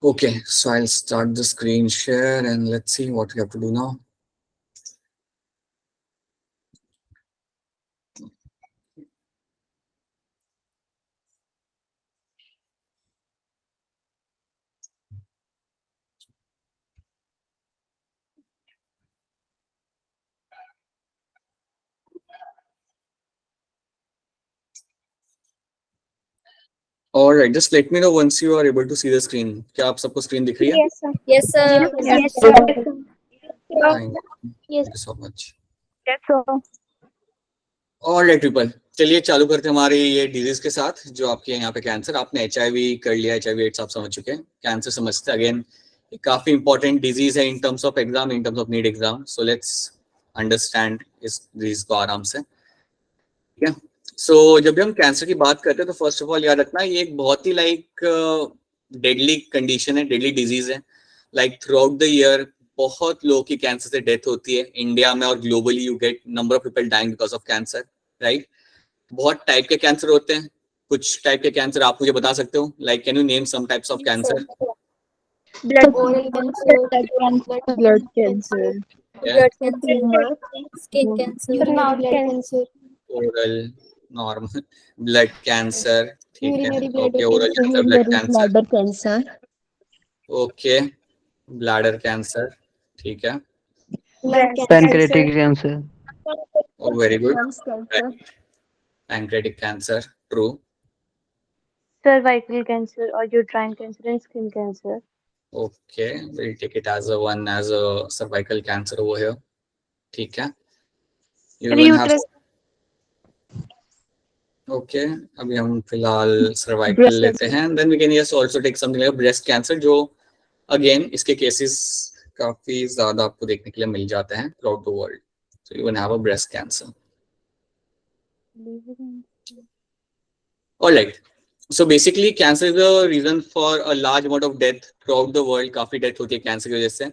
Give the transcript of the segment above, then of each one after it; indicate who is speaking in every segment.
Speaker 1: Okay, so I'll start the screen share and let's see what we have to do now. All right, just let me know once you are able to see the screen. क्या आप सबको screen दिख रही है?
Speaker 2: Yes, sir.
Speaker 3: Yes, sir.
Speaker 2: Yes, sir.
Speaker 1: Thank
Speaker 2: Yes,
Speaker 1: you so much.
Speaker 2: that's all.
Speaker 1: All right, people. चलिए चालू करते हैं हमारे ये डिजीज के साथ जो आपके यहाँ पे कैंसर. आपने HIV कर लिया, HIV एड्स आप समझ चुके हैं. कैंसर समझते हैं अगेन काफी इंपॉर्टेंट डिजीज है in terms of exam, in terms of NEET exam. So let's understand इस डिजीज को आराम से. ठीक है. सो जब भी हम कैंसर की बात करते हैं तो फर्स्ट ऑफ ऑल याद रखना ये एक बहुत ही डेडली कंडीशन है, डेडली डिजीज है. Like through out the year बहुत लोगों की कैंसर से डेथ होती है इंडिया में और globally. You get number of people dying because of cancer, right. बहुत टाइप के कैंसर होते हैं. कुछ टाइप के कैंसर आप मुझे बता सकते हो? Like can you name some types of cancer?
Speaker 2: Blood
Speaker 3: Oral cancer,
Speaker 2: blood cancer,
Speaker 3: blood cancer, skin cancer,
Speaker 2: mouth cancer,
Speaker 1: oral, normal blood cancer. ठीक है.
Speaker 2: urinary bladder
Speaker 1: okay, oral cancer, blood cancer.
Speaker 2: bladder cancer,
Speaker 1: okay, bladder cancer. ठीक है.
Speaker 3: lung
Speaker 4: Pancreatic cancer.
Speaker 1: Oh, very good.
Speaker 2: lungs cancer,
Speaker 1: Pancreatic cancer, true.
Speaker 2: cervical cancer or uterine cancer and skin cancer.
Speaker 1: Okay, we'll take it as a cervical cancer over here. ठीक है. You will have. Okay, अभी हम फिलहाल cervical लेते हैं. Then we can just also take something like breast cancer जो again इसके cases काफी ज़्यादा आपको देखने के लिए मिल जाते हैं throughout the world. So you will have a breast cancer. All right. So basically cancer is the reason for a large amount of death throughout the world. काफी डेथ होती है कैंसर की वजह से.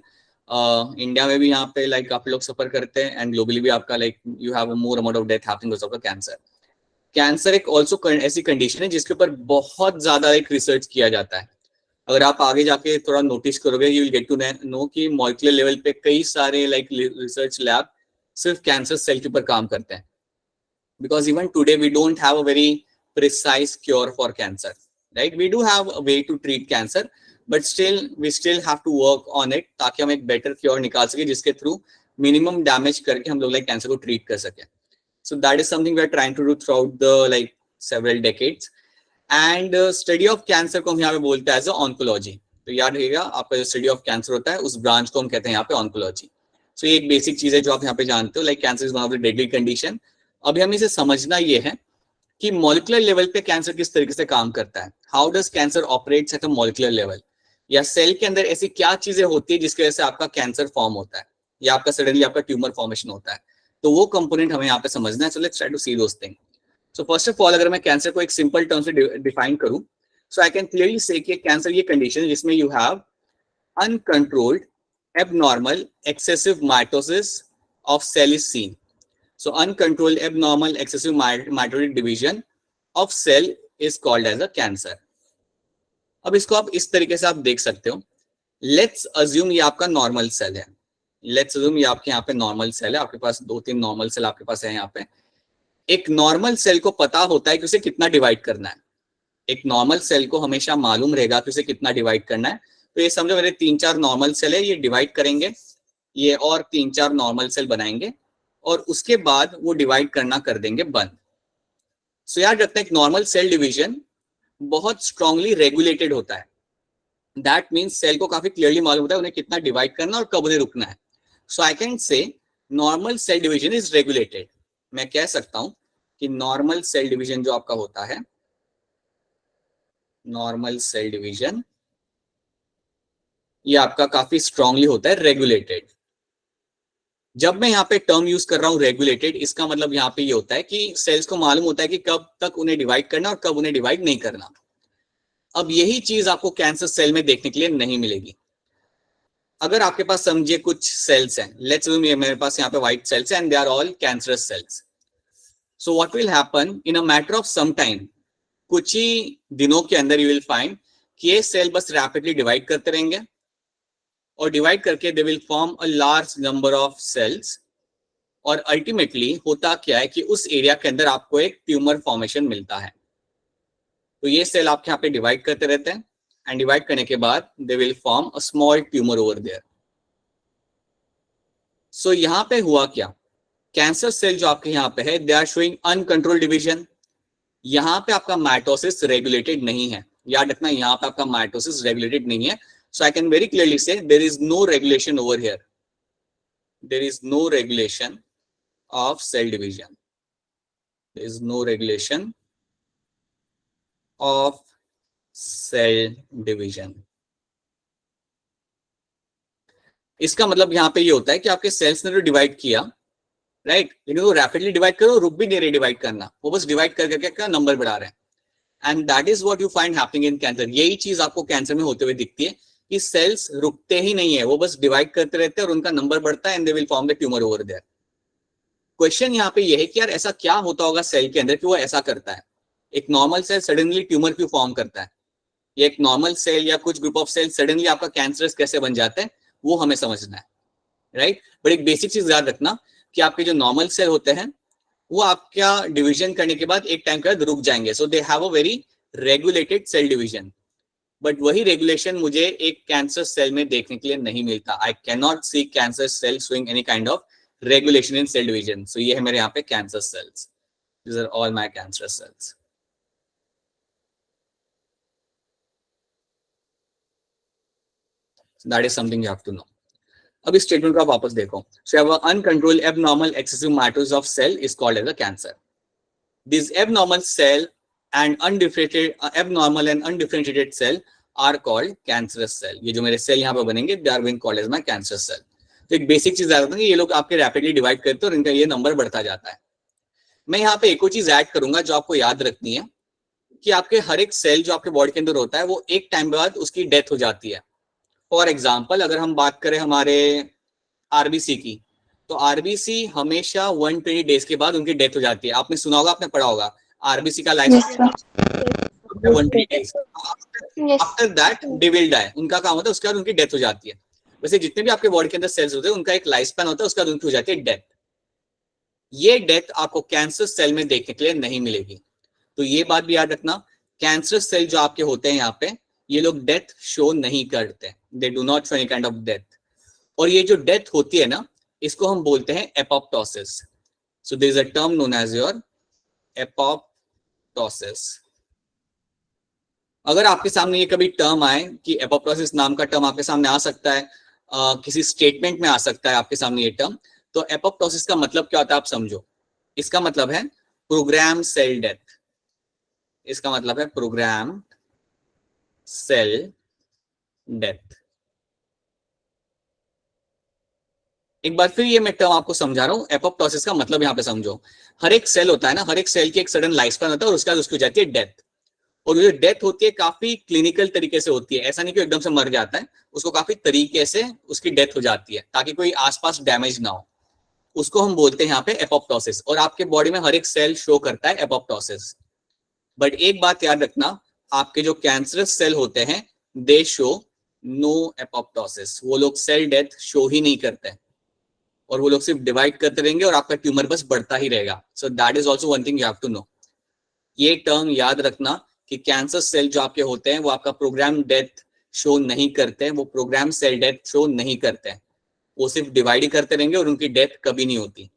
Speaker 1: इंडिया में भी यहाँ पे लाइक काफी लोग सफर करते हैं एंड ग्लोबली भी आपका like you have more amount of death happening because of cancer. Cancer एक ऑल्सो ऐसी कंडीशन है जिसके ऊपर बहुत ज्यादा एक रिसर्च किया जाता है. अगर आप आगे जाके थोड़ा नोटिस करोगे you will get to know कि मॉलिक्यूलर लेवल पे कई सारे लाइक रिसर्च लैब सिर्फ कैंसर सेल के ऊपर काम करते हैं. Because even today we don't have a very precise cure for cancer, right? We do have a way to treat cancer, but we still have to work on it ताकि हम एक better cure निकाल सके जिसके through minimum damage करके हम लोग like cancer को treat कर सके. So that is something we are trying to do throughout the like several decades. And study of cancer को हम यहाँ पे बोलते हैं as a oncology. तो याद रखिएगा आपका जो study of cancer होता है उस branch को हम कहते हैं यहाँ पे oncology. So ये एक basic चीज है जो आप यहाँ पे जानते हो, like cancer is one of the deadly condition. अभी हमें इसे समझना ये है कि मॉलिक्यूलर लेवल पे कैंसर किस तरीके से काम करता है. How does cancer operates at a molecular level, या सेल के अंदर ऐसी क्या चीजें होती है जिसकी वजह से आपका कैंसर फॉर्म होता है या आपका सडनली आपका ट्यूमर फॉर्मेशन होता है. तो वो कंपोनेंट हमें यहाँ पे समझना है. So let's try to see those thing. So first of all अगर मैं कैंसर को एक सिंपल टर्म से डिफाइन करूं सो आई कैन क्लियरली से कि कैंसर ये कंडीशन है जिसमें you have uncontrolled abnormal excessive mitosis of cell is seen. So uncontrolled abnormal excessive mitotic division of cell is called as a cancer. अब इसको आप इस तरीके से आप देख सकते हो. Let's assume ये आपका नॉर्मल सेल है. Let's assume ये आपके यहाँ पे नॉर्मल सेल है. आपके पास 2-3 नॉर्मल सेल आपके पास है यहाँ पे. एक नॉर्मल सेल को पता होता है कि उसे कितना डिवाइड करना है. एक नॉर्मल सेल को हमेशा मालूम रहेगा कि उसे कितना डिवाइड करना है. तो ये समझो मेरे 3-4 नॉर्मल सेल है, ये डिवाइड करेंगे, ये और 3-4 नॉर्मल सेल बनाएंगे और उसके बाद वो डिवाइड करना कर देंगे बंद. सो याद रखते हैं एक नॉर्मल सेल डिवीजन बहुत स्ट्रांगली रेगुलेटेड होता है. दैट मींस सेल को काफी क्लियरली मालूम होता है उन्हें कितना डिवाइड करना और कब उन्हें रुकना है. So I can say normal cell division is regulated. मैं कह सकता हूं कि नॉर्मल सेल डिवीजन जो आपका होता है, नॉर्मल सेल डिवीजन ये आपका काफी स्ट्रांगली होता है रेगुलेटेड. जब मैं यहाँ पे टर्म यूज कर रहा हूँ रेगुलेटेड, इसका मतलब यहाँ पे ये होता है कि सेल्स को मालूम होता है कि कब तक उन्हें डिवाइड करना और कब उन्हें डिवाइड नहीं करना. अब यही चीज आपको कैंसर सेल में देखने के लिए नहीं मिलेगी. अगर आपके पास समझिए कुछ सेल्स हैं, लेट्स अज्यूम मेरे पास यहाँ पे व्हाइट सेल्स हैं and they are all cancerous cells. So what will happen in a matter of some time, कुछ ही दिनों के अंदर यू विल फाइंड कि ये सेल बस रैपिडली डिवाइड करते रहेंगे और डिवाइड करके they will form a large number of cells, और अल्टीमेटली होता क्या है कि उस एरिया के अंदर आपको एक ट्यूमर फॉर्मेशन मिलता है। तो ये सेल आपके यहाँ पे डिवाइड करते रहते हैं एंड डिवाइड करने के बाद they will form a small tumour over there. So यहाँ पे हुआ क्या, कैंसर सेल जो आपके यहाँ पे है they are showing uncontrolled division. यहाँ पे आपका माइटोसिस रेगुलेटेड नहीं है, याद रखना यहाँ पे आपका माइटोसिस रेगुलेटेड नहीं है। So I can very clearly say there is no regulation over here, there is no regulation of cell division, there is no regulation of cell division। इसका मतलब यहाँ पे ये होता है कि आपके सेल्स ने तो डिवाइड किया, राइट, लेकिन वो रैपिडली डिवाइड करो, रुक भी नहीं रहे डिवाइड करना, वो बस डिवाइड कर करके क्या नंबर बढ़ा रहे हैं। And that is what you find happening in cancer. यही चीज आपको कैंसर में होते हुए दिखती है कि सेल्स रुकते ही नहीं है, वो बस डिवाइड करते रहते हैं और उनका नंबर बढ़ता है and they will form the tumour over there. Question यहाँ पे ये है कि यार ऐसा क्या होता होगा सेल के अंदर कि वो ऐसा करता है। एक नॉर्मल सेल सडनली ट्यूमर क्यों फॉर्म करता है, या एक नॉर्मल सेल या कुछ ग्रुप ऑफ सेल सडनली आपका कैंसरस कैसे बन जाता है, वो हमें समझना है, राइट। बट एक बेसिक चीज याद रखना कि आपके जो नॉर्मल सेल होते हैं वो आपका डिवीजन करने के बाद एक टाइम के बाद रुक जाएंगे। So they have a very regulated cell division, but वही रेगुलेशन मुझे एक कैंसर सेल में देखने के लिए नहीं मिलता। I can not see cancer cell showing any kind of regulation in cell division। So ये है मेरे यहाँ पे cancer cells, these are all my cancer cells। So that is something you have to know। अब इस statement को आप वापस देखो। So uncontrolled abnormal excessive mitosis of cell is called as a cancer। These abnormal cell and abnormal and undifferentiated cell are called cancerous cell। ये जो मेरे cell यहाँ पे बनेंगे they are being called as my cancer cell। तो एक basic चीज आता है कि ये लोग आपके रैपिडली डिवाइड करते हैं और इनका ये नंबर बढ़ता जाता है। मैं यहाँ पे एक और चीज ऐड करूंगा जो आपको याद रखनी है कि आपके हर एक सेल जो आपके बॉडी के अंदर होता है वो एक टाइम बाद उसकी डेथ हो जाती है। फॉर एग्जाम्पल अगर हम बात करें हमारे आरबीसी की, तो आरबीसी हमेशा 120 डेज के बाद उनकी डेथ हो जाती है। आपने सुना होगा, आपने पढ़ा होगा आरबीसी का life 120 days, after that they will die. उनका काम होता है उसके बाद उनकी डेथ हो जाती है। वैसे जितने भी आपके बॉडी के अंदर सेल्स होते हैं उनका एक लाइफ स्पैन होता है, उसका उनकी हो जाती है डेथ। ये डेथ आपको कैंसर सेल में देखने के लिए नहीं मिलेगी। तो ये बात भी याद रखना, कैंसर सेल जो आपके होते हैं यहाँ पे ये लोग डेथ शो नहीं करते, दे do not show any kind of death. और ये जो डेथ होती है ना इसको हम बोलते हैं apoptosis. So there is a term known as your apoptosis. अगर आपके सामने ये कभी टर्म आए कि एपोप्टोसिस नाम का टर्म आपके सामने आ सकता है, किसी स्टेटमेंट में आ सकता है आपके सामने ये टर्म, तो एपोप्टोसिस का मतलब क्या होता है आप समझो। इसका मतलब है प्रोग्राम सेल डेथ। इसका मतलब है प्रोग्राम सेल डेथ। एक बार फिर ये मैं टर्म आपको समझा रहा हूं, एपोप्टोसिस का मतलब यहां पे समझो। हर एक सेल होता है ना, हर एक सेल की एक सडन लाइफ स्पैन होता है और उसके बाद उसकी हो जाती है डेथ। और जो डेथ होती है काफी क्लिनिकल तरीके से होती है, ऐसा नहीं कि एकदम से मर जाता है, उसको काफी तरीके से उसकी डेथ हो जाती है ताकि कोई आसपास डैमेज ना हो। उसको हम बोलते हैं यहाँ पे एपोप्टोसिस। और आपके बॉडी में हर एक सेल शो करता है एपोप्टोसिस। बट एक बात याद रखना, आपके जो कैंसरस सेल होते हैं दे शो नो एपोप्टोसिस। वो लोग सेल डेथ शो ही नहीं करते और वो लोग सिर्फ डिवाइड करते रहेंगे और आपका ट्यूमर बस बढ़ता ही रहेगा। So that is also one thing you have to know. ये टर्म याद रखना कि कैंसर सेल जो आपके होते हैं वो आपका प्रोग्राम डेथ शो नहीं करते हैं, वो प्रोग्राम सेल डेथ शो नहीं करते हैं, वो सिर्फ डिवाइड ही करते रहेंगे और उनकी डेथ कभी नहीं होती।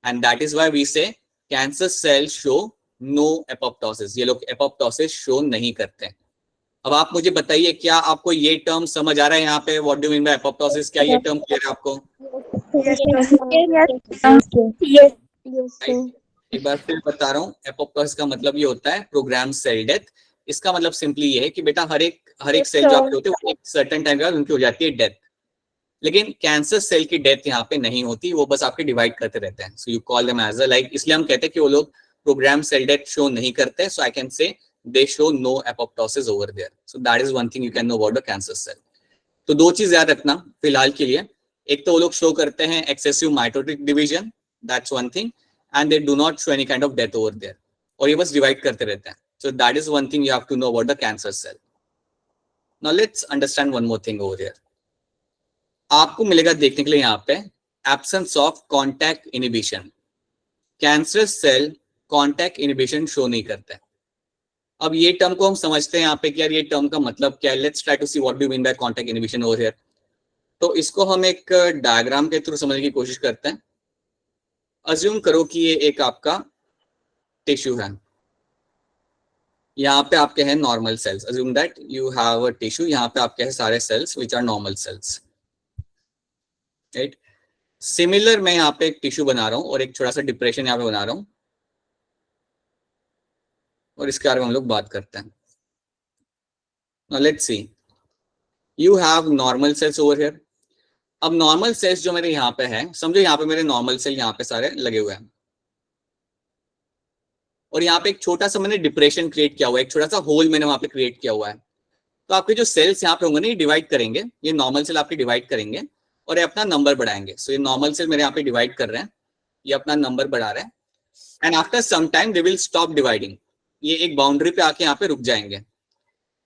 Speaker 1: And that is why we say cancer cell show no apoptosis. ये लोग एपोप्टोसिस शो नहीं करते हैं। अब आप मुझे बताइए क्या आपको ये टर्म समझ आ रहा है यहाँ पे, what do mean bye apoptosis? क्या ये टर्म क्लियर है आपको? एक बार फिर बता रहा हूँ, एपोप्टोसिस का मतलब ये होता है प्रोग्राम सेल डेथ। इसका मतलब सिंपली ये है कि बेटा हर एक सेल जो आपके होते हैं एक सर्टेन टाइम के बाद उनकी हो जाती है डेथ। लेकिन कैंसर सेल की डेथ यहाँ पे नहीं होती, वो बस आपके डिवाइड करते रहते हैं। So you call them as a like, इसलिए हम कहते हैं कि वो लोग प्रोग्राम सेल डेथ शो नहीं करते। सो I can say they show no apoptosis over there. So that is one thing you can know about the cancer cell. तो दो चीज याद रखना फिलहाल के लिए, एक तो वो लोग शो करते हैं excessive mitotic division, that's one thing, and they do not show any kind of death over there, और ये बस डिवाइड करते रहते हैं। So that is one thing you have to know about the cancer cell. Now let's understand one more thing over here. आपको मिलेगा देखने के लिए यहाँ पे absence of contact inhibition. Cancerous cell contact inhibition show नहीं करता है. अब ये टर्म को हम समझते हैं यहाँ पे कि यार ये टर्म का मतलब क्या है. Let's try to see what do mean by contact inhibition over here. तो इसको हम एक डायग्राम के थ्रू समझने की कोशिश करते हैं. अज्यूम करो कि ये एक आपका टिश्यू है. यहाँ पे आपके हैं normal cells. Assume that you have a tissue. यहाँ पे आपके हैं सारे cells which are normal cells, right. Similar मैं यहाँ पे एक टिश्यू बना रहा हूँ और एक छोटा सा डिप्रेशन यहाँ पे बना रहा हूँ और इसके बारे में हम लोग बात करते हैं. Now let's see. You have normal cells over here. अब नॉर्मल सेल्स जो मेरे यहाँ पे है, समझो यहाँ पे मेरे नॉर्मल सेल यहाँ पे सारे लगे हुए हैं और यहाँ पे एक छोटा सा मैंने डिप्रेशन क्रिएट किया हुआ है, एक छोटा सा होल मैंने वहां पे क्रिएट किया हुआ है. तो आपके जो सेल्स यहाँ पे होंगे ना, ये डिवाइड करेंगे. ये नॉर्मल सेल आपके डिवाइड करेंगे और ये अपना नंबर बढ़ाएंगे. सो ये नॉर्मल सेल मेरे यहाँ पे डिवाइड कर रहे हैं, ये अपना नंबर बढ़ा रहे हैं and after some time they will stop dividing. ये एक बाउंड्री पे आके यहाँ पे रुक जाएंगे.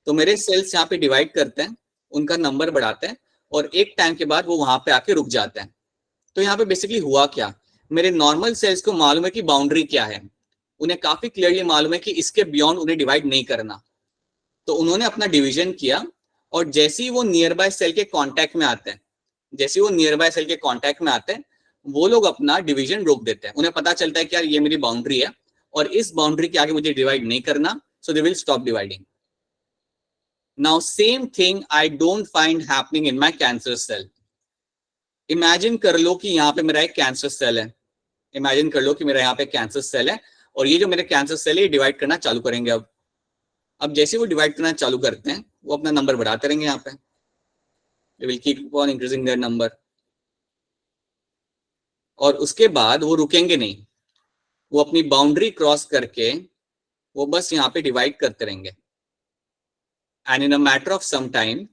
Speaker 1: तो मेरे सेल्स यहाँ पे डिवाइड करते हैं, उनका नंबर बढ़ाते हैं और एक टाइम के बाद वो वहां पे आके रुक जाते हैं. तो यहाँ पे बेसिकली हुआ क्या, मेरे नॉर्मल सेल्स को मालूम है कि बाउंड्री क्या है. उन्हें काफी क्लियरली मालूम है कि इसके बियॉन्ड उन्हें डिवाइड नहीं करना. तो उन्होंने अपना डिवीजन किया और जैसे ही वो नियर बाय सेल के कांटेक्ट में आते हैं, जैसे वो नियर बाय सेल के कांटेक्ट में आते हैं, वो लोग अपना डिवीजन रोक देते हैं. उन्हें पता चलता है कि यार ये मेरी बाउंड्री है और इस बाउंड्री के आगे मुझे डिवाइड नहीं करना. So they will stop dividing. Now same thing I don't find happening in my cancer cell. Imagine कर लो कि यहाँ पे मेरा एक कैंसर सेल है. इमेजिन कर लो कि मेरा यहाँ पे कैंसर सेल है और ये जो मेरे कैंसर सेल है ये डिवाइड करना चालू करेंगे. अब जैसे वो डिवाइड करना चालू करते हैं, वो अपना नंबर बढ़ाते रहेंगे. यहाँ पे they will keep on increasing their number और उसके बाद वो रुकेंगे नहीं. वो अपनी बाउंड्री क्रॉस करके वो बस यहाँ पे डिवाइड करते रहेंगे and in a matter of some time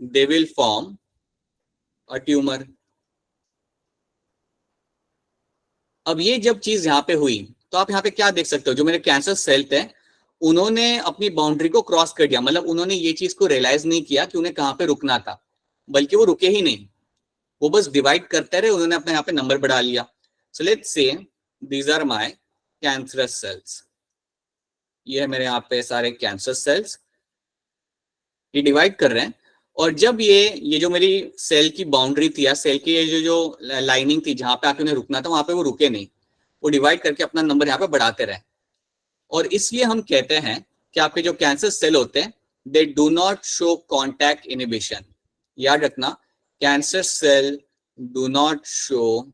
Speaker 1: they will form a tumour. अब ये जब चीज यहाँ पे हुई तो आप यहाँ पे क्या देख सकते हो, जो मेरे कैंसर सेल थे उन्होंने अपनी बाउंड्री को क्रॉस कर दिया. मतलब उन्होंने ये चीज को रियलाइज नहीं किया कि उन्हें कहाँ पे रुकना था, बल्कि वो रुके ही नहीं, वो बस डिवाइड करते रहे. उन्होंने अपने यहाँ पे नंबर बढ़ा लिया. So let's say these are my cancerous cells. ये है मेरे यहाँ पे सारे कैंसर सेल्स, ये डिवाइड कर रहे हैं. और जब ये जो मेरी सेल की बाउंड्री थी या सेल की ये जो लाइनिंग थी जहां पे आके उन्हें रुकना था, वहां पे वो रुके नहीं, वो डिवाइड करके अपना नंबर यहाँ पे बढ़ाते रहे. और इसलिए हम कहते हैं कि आपके जो कैंसर सेल होते हैं they do not show contact inhibition. याद रखना, cancer cell do not show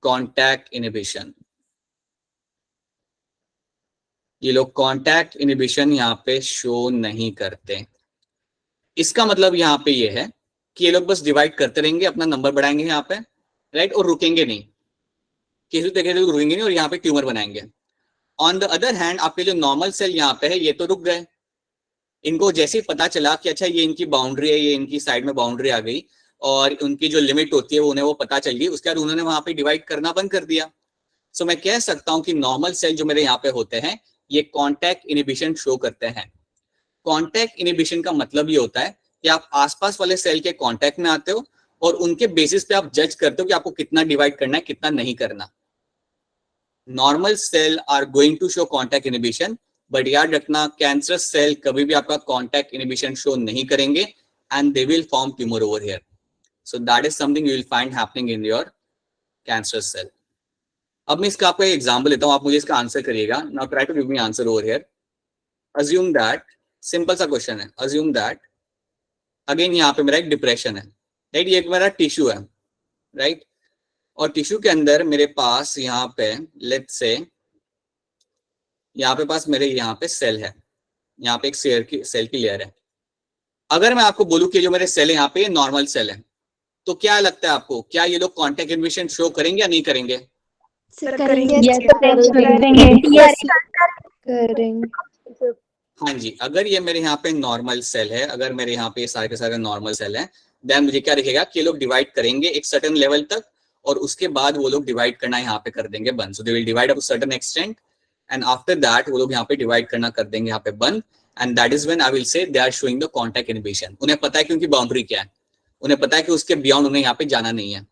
Speaker 1: contact inhibition. ये लोग कॉन्टैक्ट इनिबिशन यहाँ पे शो नहीं करते. इसका मतलब यहाँ पे ये है कि ये लोग बस डिवाइड करते रहेंगे, अपना नंबर बढ़ाएंगे यहाँ पे, राइट, और रुकेंगे नहीं. किसी तरीके से रुकेंगे नहीं और यहाँ पे ट्यूमर बनाएंगे. ऑन द अदर हैंड आपके जो नॉर्मल सेल यहाँ पे है ये तो रुक गए. इनको जैसे ही पता चला कि अच्छा ये इनकी बाउंड्री है, ये इनकी साइड में बाउंड्री आ गई और उनकी जो लिमिट होती है वो उन्हें वो पता चल गई, उसके बाद उन्होंने वहां पे डिवाइड करना बंद कर दिया. सो मैं कह सकता हूँ कि नॉर्मल सेल जो मेरे यहाँ पे होते हैं ये कॉन्टैक्ट इनिबिशन शो करते हैं. कॉन्टैक्ट इनिबिशन का मतलब ये होता है कि आप आसपास वाले सेल के कॉन्टैक्ट में आते हो और उनके बेसिस पे आप जज करते हो कि आपको कितना डिवाइड करना है, कितना नहीं करना. Normal cell are going to show contact inhibition, but याद रखना कैंसर सेल कभी भी आपका कॉन्टैक्ट इनिबिशन शो नहीं करेंगे and they will form tumour over here. So that is something you will find happening in your cancer cell. अब मैं इसका आपको एक एग्जांपल लेता हूं, आप मुझे इसका आंसर करिएगा. Now try to give me answer over here. Assume that, simple सा क्वेश्चन है, अज्यूम दैट अगेन यहाँ पे मेरा एक डिप्रेशन है, राइट. ये एक मेरा टिश्यू है, राइट. और टिश्यू के अंदर मेरे पास यहाँ पे लेट्स से यहाँ पे पास मेरे यहाँ पे सेल है, यहाँ पे एक सेल की लेयर है. अगर मैं आपको बोलूं कि जो मेरे सेल है यहाँ पे नॉर्मल सेल है, तो क्या लगता है आपको, क्या ये लोग कॉन्टैक्ट इनिबिशन शो करेंगे या नहीं करेंगे? हाँ जी. अगर ये मेरे यहाँ पे नॉर्मल सेल है, अगर मेरे यहाँ पे सारे के सारे नॉर्मल सेल है, देन मुझे क्या दिखेगा कि ये लोग डिवाइड करेंगे एक सर्टेन लेवल तक और उसके बाद वो लोग डिवाइड करना यहाँ पे कर देंगे बंद. So they will divide up to certain extent and after that वो लोग यहाँ पे डिवाइड करना कर देंगे यहाँ पे बंद, and that is when I will say they are showing the contact inhibition. उन्हें पता है कि उनकी बाउंड्री क्या है, उन्हें पता है कि उसके बियॉन्ड उन्हें यहाँ पे जाना नहीं है।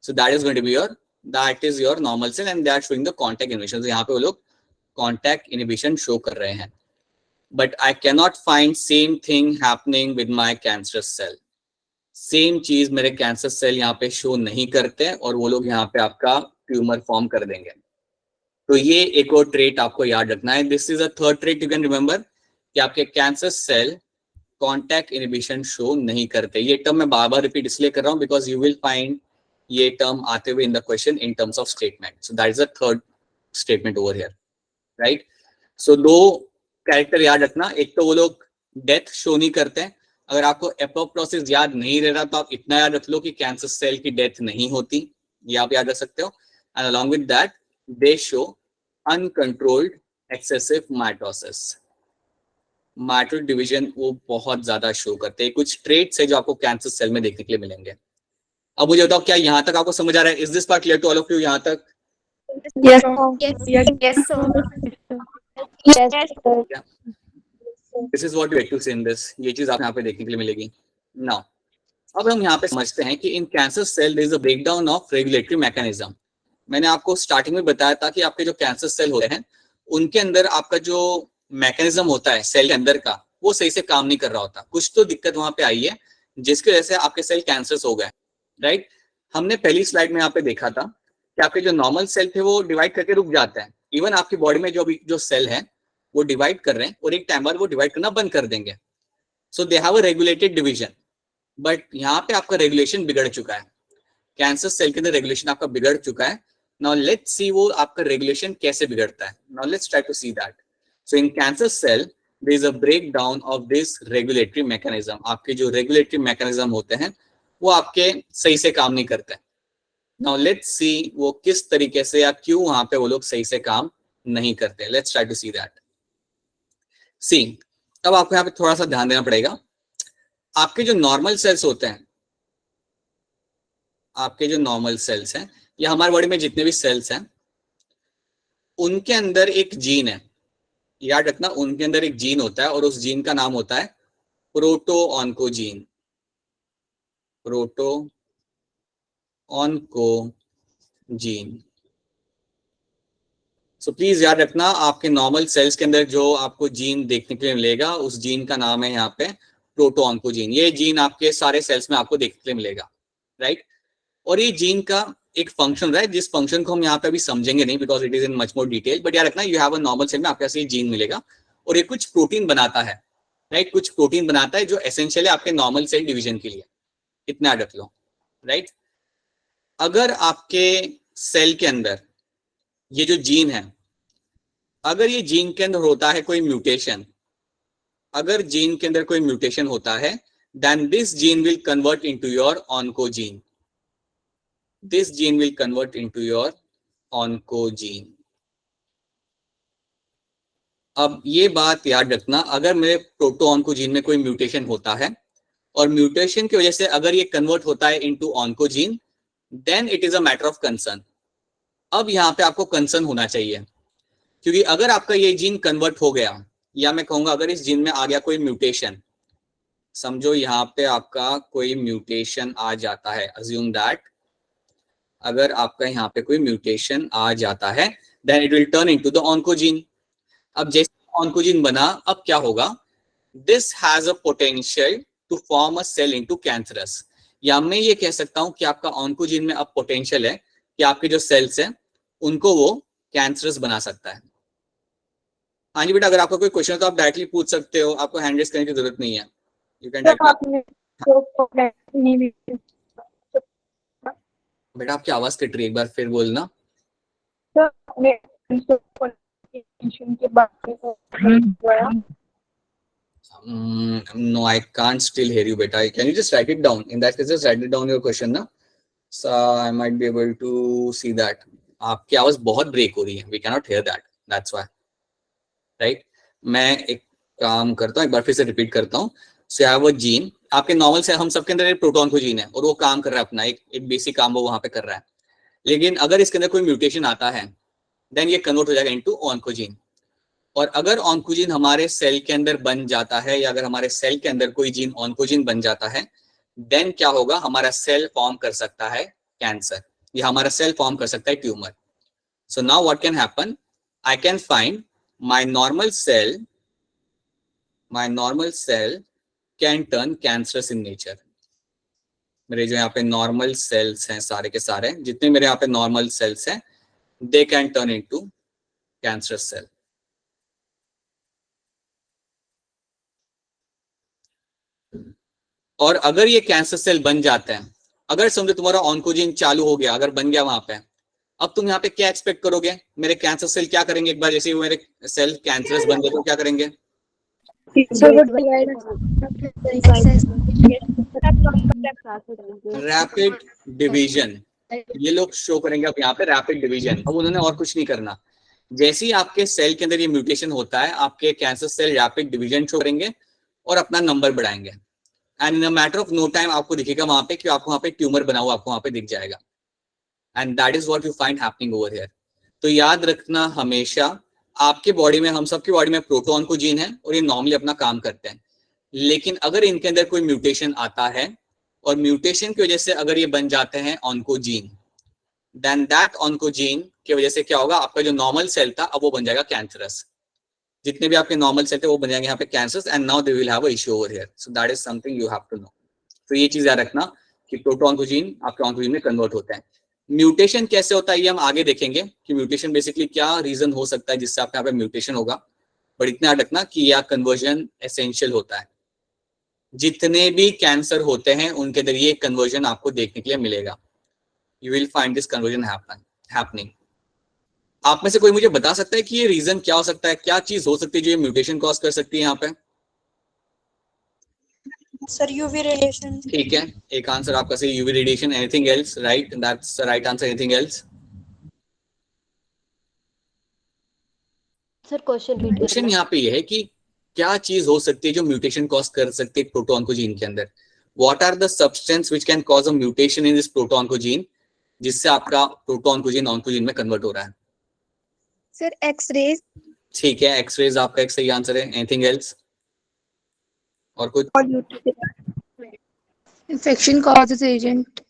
Speaker 1: So that is going to be your, that is your normal cell and they are showing the contact inhibition. यहाँ पे वो लोग कॉन्टैक्ट इनहिबिशन शो कर रहे हैं। But I can not find same thing happening with my cancerous cell. Same चीज मेरे cancer cell यहाँ पे शो नहीं करते और वो लोग यहाँ पे आपका ट्यूमर फॉर्म कर देंगे। तो ये एक और ट्रेट आपको याद रखना है। This is a third trait you can remember कि आपके cancer cell contact inhibition show नहीं करते। ये टर्म मैं बार बार रिपीट इसलिए कर रहा हूँ बिकॉज यू विल फाइंड ये टर्म आते हुए in the question in terms of statement. So that is the third statement over here, right. So दो कैरेक्टर याद रखना, एक तो वो लोग डेथ शो नहीं करते हैं। अगर आपको एपोप्टोसिस याद नहीं रह रहा तो आप इतना याद रख लो कि कैंसर सेल की डेथ नहीं होती, ये आप याद रख सकते हो। And along with that they show uncontrolled excessive mitosis. Mitotic division वो बहुत ज्यादा शो करते हैं। कुछ ट्रेट्स है जो आपको कैंसर सेल में देखने के लिए मिलेंगे। अब मुझे बताओ क्या यहाँ तक आपको समझ आ रहा है? Is this part clear to all of you यहाँ तक?
Speaker 2: Yes.
Speaker 3: Yes, sir.
Speaker 2: Yes, sir.
Speaker 1: This is what you to say in this, ये चीज आपको यहाँ पे देखने के लिए मिलेगी। नाउ अब हम यहाँ पे समझते हैं कि in cancer cell there is a breakdown of regulatory mechanism. मैंने आपको स्टार्टिंग में बताया था कि आपके जो कैंसर सेल होते हैं उनके अंदर आपका जो मैकेनिज्म होता है सेल के अंदर का, वो सही से काम नहीं कर रहा होता। कुछ तो दिक्कत वहां पे आई है जिसकी वजह से आपके सेल कैंसर्स हो गए, राइट। हमने पहली स्लाइड में यहाँ पे देखा था कि आपके जो नॉर्मल सेल थे वो डिवाइड करके रुक जाते हैं। इवन आपकी बॉडी में जो सेल है वो डिवाइड कर रहे हैं और एक टाइम बाद वो डिवाइड करना बंद कर देंगे। So they have a regulated division. But यहाँ पे आपका रेगुलेशन बिगड़ चुका है, कैंसर सेल के अंदर रेगुलेशन आपका बिगड़ चुका है। नाउ लेट्स सी वो आपका रेगुलेशन कैसे बिगड़ता है। Now let's try to see that. So in cancer cell there is a breakdown of this regulatory mechanism. आपके जो रेगुलेटरी मैकेनिज्म होते हैं वो आपके सही से काम नहीं करते। नाउ लेट्स सी वो किस तरीके से या क्यों वहां पे वो लोग सही से काम नहीं करते। Let's try to see that. See, अब आपको यहाँ पे थोड़ा सा ध्यान देना पड़ेगा। आपके जो नॉर्मल सेल्स होते हैं, आपके जो नॉर्मल सेल्स हैं या हमारे बॉडी में जितने भी सेल्स हैं उनके अंदर एक जीन है, याद रखना। उनके अंदर एक जीन होता है और उस जीन का नाम होता है प्रोटोऑन्कोजीन। प्रोटोऑन्कोजीन। सो प्लीज याद रखना आपके नॉर्मल सेल्स के अंदर जो आपको जीन देखने के लिए मिलेगा उस जीन का नाम है यहाँ पे प्रोटोऑन्कोजीन। ये जीन आपके सारे सेल्स में आपको देखने के लिए मिलेगा, राइट। और ये जीन का एक फंक्शन है जिस फंक्शन को हम यहाँ पे अभी समझेंगे नहीं because it is in much more detail. But याद रखना you have a normal cell में आपके पास ये जीन मिलेगा और ये कुछ प्रोटीन बनाता है, राइट। कुछ प्रोटीन बनाता है जो एसेंशियल है आपके नॉर्मल सेल डिवीजन के लिए, इतना याद रख लो, राइट। अगर आपके सेल के अंदर ये जो जीन है, अगर ये जीन के अंदर होता है कोई म्यूटेशन, अगर जीन के अंदर कोई म्यूटेशन होता है then this gene will convert into your oncogene. This gene will convert into your oncogene. अब ये बात याद रखना, अगर मेरे प्रोटोऑन्कोजीन में कोई म्यूटेशन होता है और म्यूटेशन की वजह से अगर ये कन्वर्ट होता है into oncogene then it is a matter of concern. अब यहाँ पे आपको कंसर्न होना चाहिए क्योंकि अगर आपका ये जीन कन्वर्ट हो गया या मैं कहूंगा अगर इस जीन में आ गया कोई म्यूटेशन, समझो यहाँ पे आपका कोई म्यूटेशन आ जाता है, अज्यूम दैट अगर आपका यहाँ पे कोई म्यूटेशन आ जाता है then it will turn into the oncogene. अब जैसे ऑन्कोजीन बना अब क्या होगा, this has a potential to form a cell into cancerous. या मैं ये कह सकता हूं कि आपका ऑन्कोजीन में अब पोटेंशियल है कि आपके जो सेल्स हैं उनको वो कैंसरस बना सकता है। हाँ जी बेटा, अगर आपका कोई क्वेश्चन है तो आप डायरेक्टली पूछ सकते हो, आपको हैंड रेज करने की जरूरत नहीं है। यू कैन बेटा आपकी आवाज कट रही है, एक बार फिर बोलना। No, I can't still hear you, beta. Can you just write it down? In that case, just write it down your question, na? So I might be able to see that. आपकी आवाज बहुत break हो रही है. We cannot hear that. That's why. Right? मैं एक काम करता हूँ, एक बार फिर से रिपीट करता हूँ. So I have a gene. आपके नॉर्मल से हम सबके अंदर एक प्रोटॉन को जीन है और वो काम कर रहा है अपना एक बेसिक काम वो वहां पे कर रहा है. लेकिन अगर इसके अंदर कोई म्यूटेशन आता है देन ये कन्वर्ट हो जाएगा इनटू ऑन्कोजीन। और अगर ऑन्कोजीन हमारे सेल के अंदर बन जाता है, या अगर हमारे सेल के अंदर कोई जीन ऑन्कोजीन बन जाता है, देन क्या होगा, हमारा सेल फॉर्म कर सकता है कैंसर, या हमारा सेल फॉर्म कर सकता है tumour. So now what can happen, I can find my normal cell can turn cancerous in nature. मेरे जो यहाँ पे नॉर्मल सेल्स हैं, सारे के सारे जितने मेरे यहाँ पे नॉर्मल सेल्स हैं, they can turn into cancerous cell. और अगर ये कैंसर सेल बन जाते हैं, अगर समझो तुम्हारा ऑन्कोजीन चालू हो गया, अगर बन गया वहां पे, अब तुम यहाँ पे क्या एक्सपेक्ट करोगे, मेरे कैंसर सेल क्या करेंगे, एक बार जैसे ही मेरे सेल कैंसरस बन गए तो क्या करेंगे, रैपिड डिवीजन। ये लोग शो करेंगे अब यहाँ पे रैपिड डिवीजन। अब उन्होंने और कुछ नहीं करना, जैसे ही आपके सेल के अंदर ये म्यूटेशन होता है, आपके cancer cell rapid division show करेंगे और अपना नंबर बढ़ाएंगे, and in a matter of no time आपको दिखेगा वहां पे कि आपको वहां पे ट्यूमर बना हुआ आपको वहां पे दिख जाएगा। And that is what you find happening over here. तो याद रखना हमेशा, आपके बॉडी में, हम सबकी बॉडी में प्रोटॉन को जीन है और ये नॉर्मली अपना काम करते हैं, लेकिन अगर इनके अंदर कोई म्यूटेशन आता है और म्यूटेशन की वजह से अगर ये बन जाते हैं ऑन्कोजीन, देन दैट ऑन्कोजीन की वजह से क्या होगा, आपका जो नॉर्मल सेल था अब वो बन जाएगा कैंसरस। जितने भी आपके नॉर्मल सेल थे वो बन जाएंगे यहाँ पे cancerous, and now they will have a issue over here. So that is something you have to know. तो ये चीज याद रखना कि प्रोटोऑन्कोजीन आपके ऑन्कोजीन में कन्वर्ट होते हैं। म्यूटेशन कैसे होता है ये हम आगे देखेंगे कि म्यूटेशन बेसिकली क्या रीजन हो सकता है जिससे आपके यहाँ पे म्यूटेशन होगा, बट इतना याद रखना कि यह कन्वर्जन एसेंशियल होता है। जितने भी कैंसर होते हैं उनके अंदर ये कन्वर्जन आपको देखने के लिए मिलेगा। You will find this conversion happening. आप में से कोई मुझे बता सकता है कि ये रीजन क्या हो सकता है, क्या चीज हो सकती है जो ये म्यूटेशन कॉज कर सकती है यहाँ पे?
Speaker 2: Sir, UV radiation.
Speaker 1: ठीक है, एक आंसर आपका सही, UV radiation. Anything else? Right, that's the right answer. Anything else?
Speaker 4: Sir question repeat
Speaker 1: question यहाँ पे ये है कि क्या चीज हो सकती है जो म्यूटेशन कॉज कर सकती है प्रोटोऑन्कोजीन के अंदर? What are the substance which can cause a mutation in this protooncogene, जिससे आपका प्रोटोऑन्कोजीन ऑन्कोजीन में कन्वर्ट हो रहा है?
Speaker 2: Sir, X-rays.
Speaker 1: ठीक है, एक्सरेज आपका एक सही आंसर है। Anything else? और कुछ?
Speaker 2: Infection causes agent.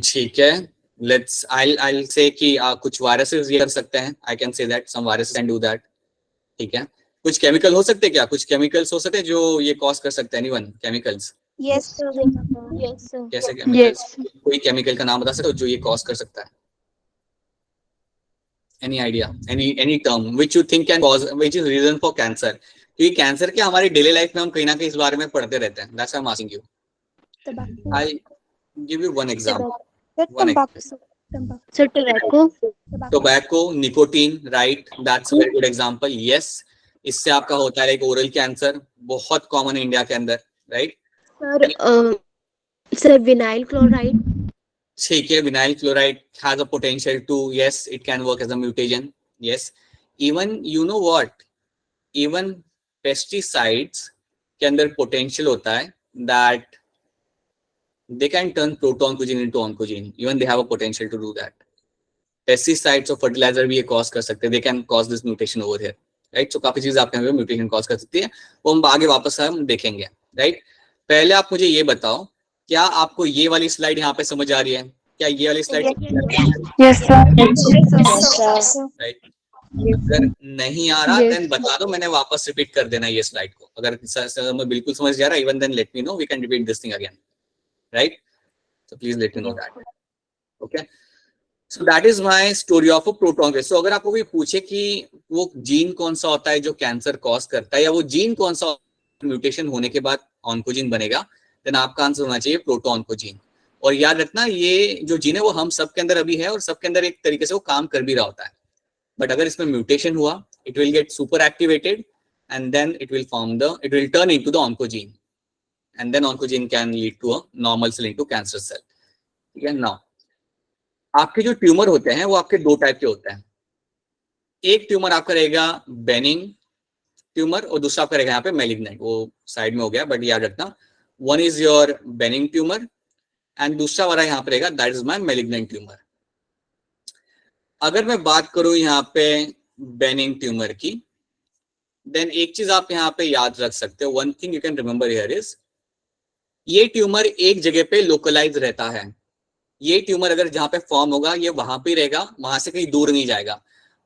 Speaker 1: ठीक है, लेट्स I'll say कि कुछ वायरसेस ये कर सकते हैं। I can say that some viruses can do that. ठीक है, कुछ केमिकल हो सकते हैं क्या, कुछ केमिकल्स हो सकते हैं जो ये कॉज कर सकते हैं? Anyone? Chemicals?
Speaker 2: Yes, sir.
Speaker 3: Yes, sir.
Speaker 1: कैसे केमिकल्स? कोई केमिकल का नाम बता सकते हो जो ये कॉज कर सकता है? Any idea, any term which you think can cause, which is reason for cancer? क्योंकि कैंसर के हमारी डेली लाइफ में हम कहीं ना कहीं इस बारे में पढ़ते रहते हैं। That's why I am asking you.
Speaker 2: Tobacco.
Speaker 1: I give you one example.
Speaker 2: Sir,
Speaker 1: One
Speaker 2: tobacco. Sir. Tobacco.
Speaker 4: Sir tobacco.
Speaker 1: Tobacco, nicotine, right, that's a very good example. Yes, इससे आपका होता है एक ओरल कैंसर, बहुत कॉमन है India के अंदर, right?
Speaker 4: Sir vinyl chloride.
Speaker 1: ठीक है, vinyl chloride has a potential to, yes, it can work as a mutation. Yes, even you know what, even pesticides के अंदर पोटेंशियल होता है that they can turn proto-oncogene into oncogene. Even they have a potential to do that. Pesticides और fertilizer भी ये cause कर सकते हैं. They can cause this mutation over here, right? So काफी चीजें आपके यहाँ पे mutation cause कर सकती है, वो हम आगे वापस हम देखेंगे, right? पहले आप मुझे ये बताओ, क्या आपको ये वाली स्लाइड यहाँ पे समझ आ रही है? क्या ये वाली slide?
Speaker 2: Yes, sir. Yes, sir.
Speaker 1: Right? अगर नहीं आ रहा देन बता दो, मैंने वापस रिपीट कर देना ये स्लाइड को। अगर मैं बिल्कुल समझ जा रहा है, even then let me know, we can repeat this thing again, right? So please let me know that. Okay, so that is my story of a proton. So अगर आपको कोई पूछे कि वो जीन कौन सा होता है जो कैंसर कॉज करता है, या वो जीन कौन सा म्यूटेशन होने के बाद ऑन्कोजीन बनेगा, देन आपका आंसर होना चाहिए प्रोटोऑन्कोजीन। और याद रखना ये जो जीन है वो हम सब के अंदर अभी है, और सबके अंदर एक तरीके से वो काम कर भी रहा होता है, बट अगर इसमें म्यूटेशन हुआ, it will get super activated and then it will turn into the oncogene, and then oncogene can lead to a normal cell into cancer cell. ठीक है? Now, आपके जो ट्यूमर होते हैं वो आपके दो टाइप के होते हैं। एक ट्यूमर आपका रहेगा बेनिंग ट्यूमर, और दूसरा आपका रहेगा यहाँ पे मैलिग्नेंट। वो साइड में हो गया, बट याद रखना, one is your benign tumour and दूसरा वाला यहाँ पे रहेगा that is my malignant tumour. अगर मैं बात करूं यहाँ पे बेनिंग ट्यूमर की, देन एक चीज आप यहाँ पे याद रख सकते हो, one thing you can remember here is, ये ट्यूमर एक जगह पे लोकलाइज रहता है। ये ट्यूमर अगर जहां पे फॉर्म होगा ये वहां पे रहेगा, वहां से कहीं दूर नहीं जाएगा।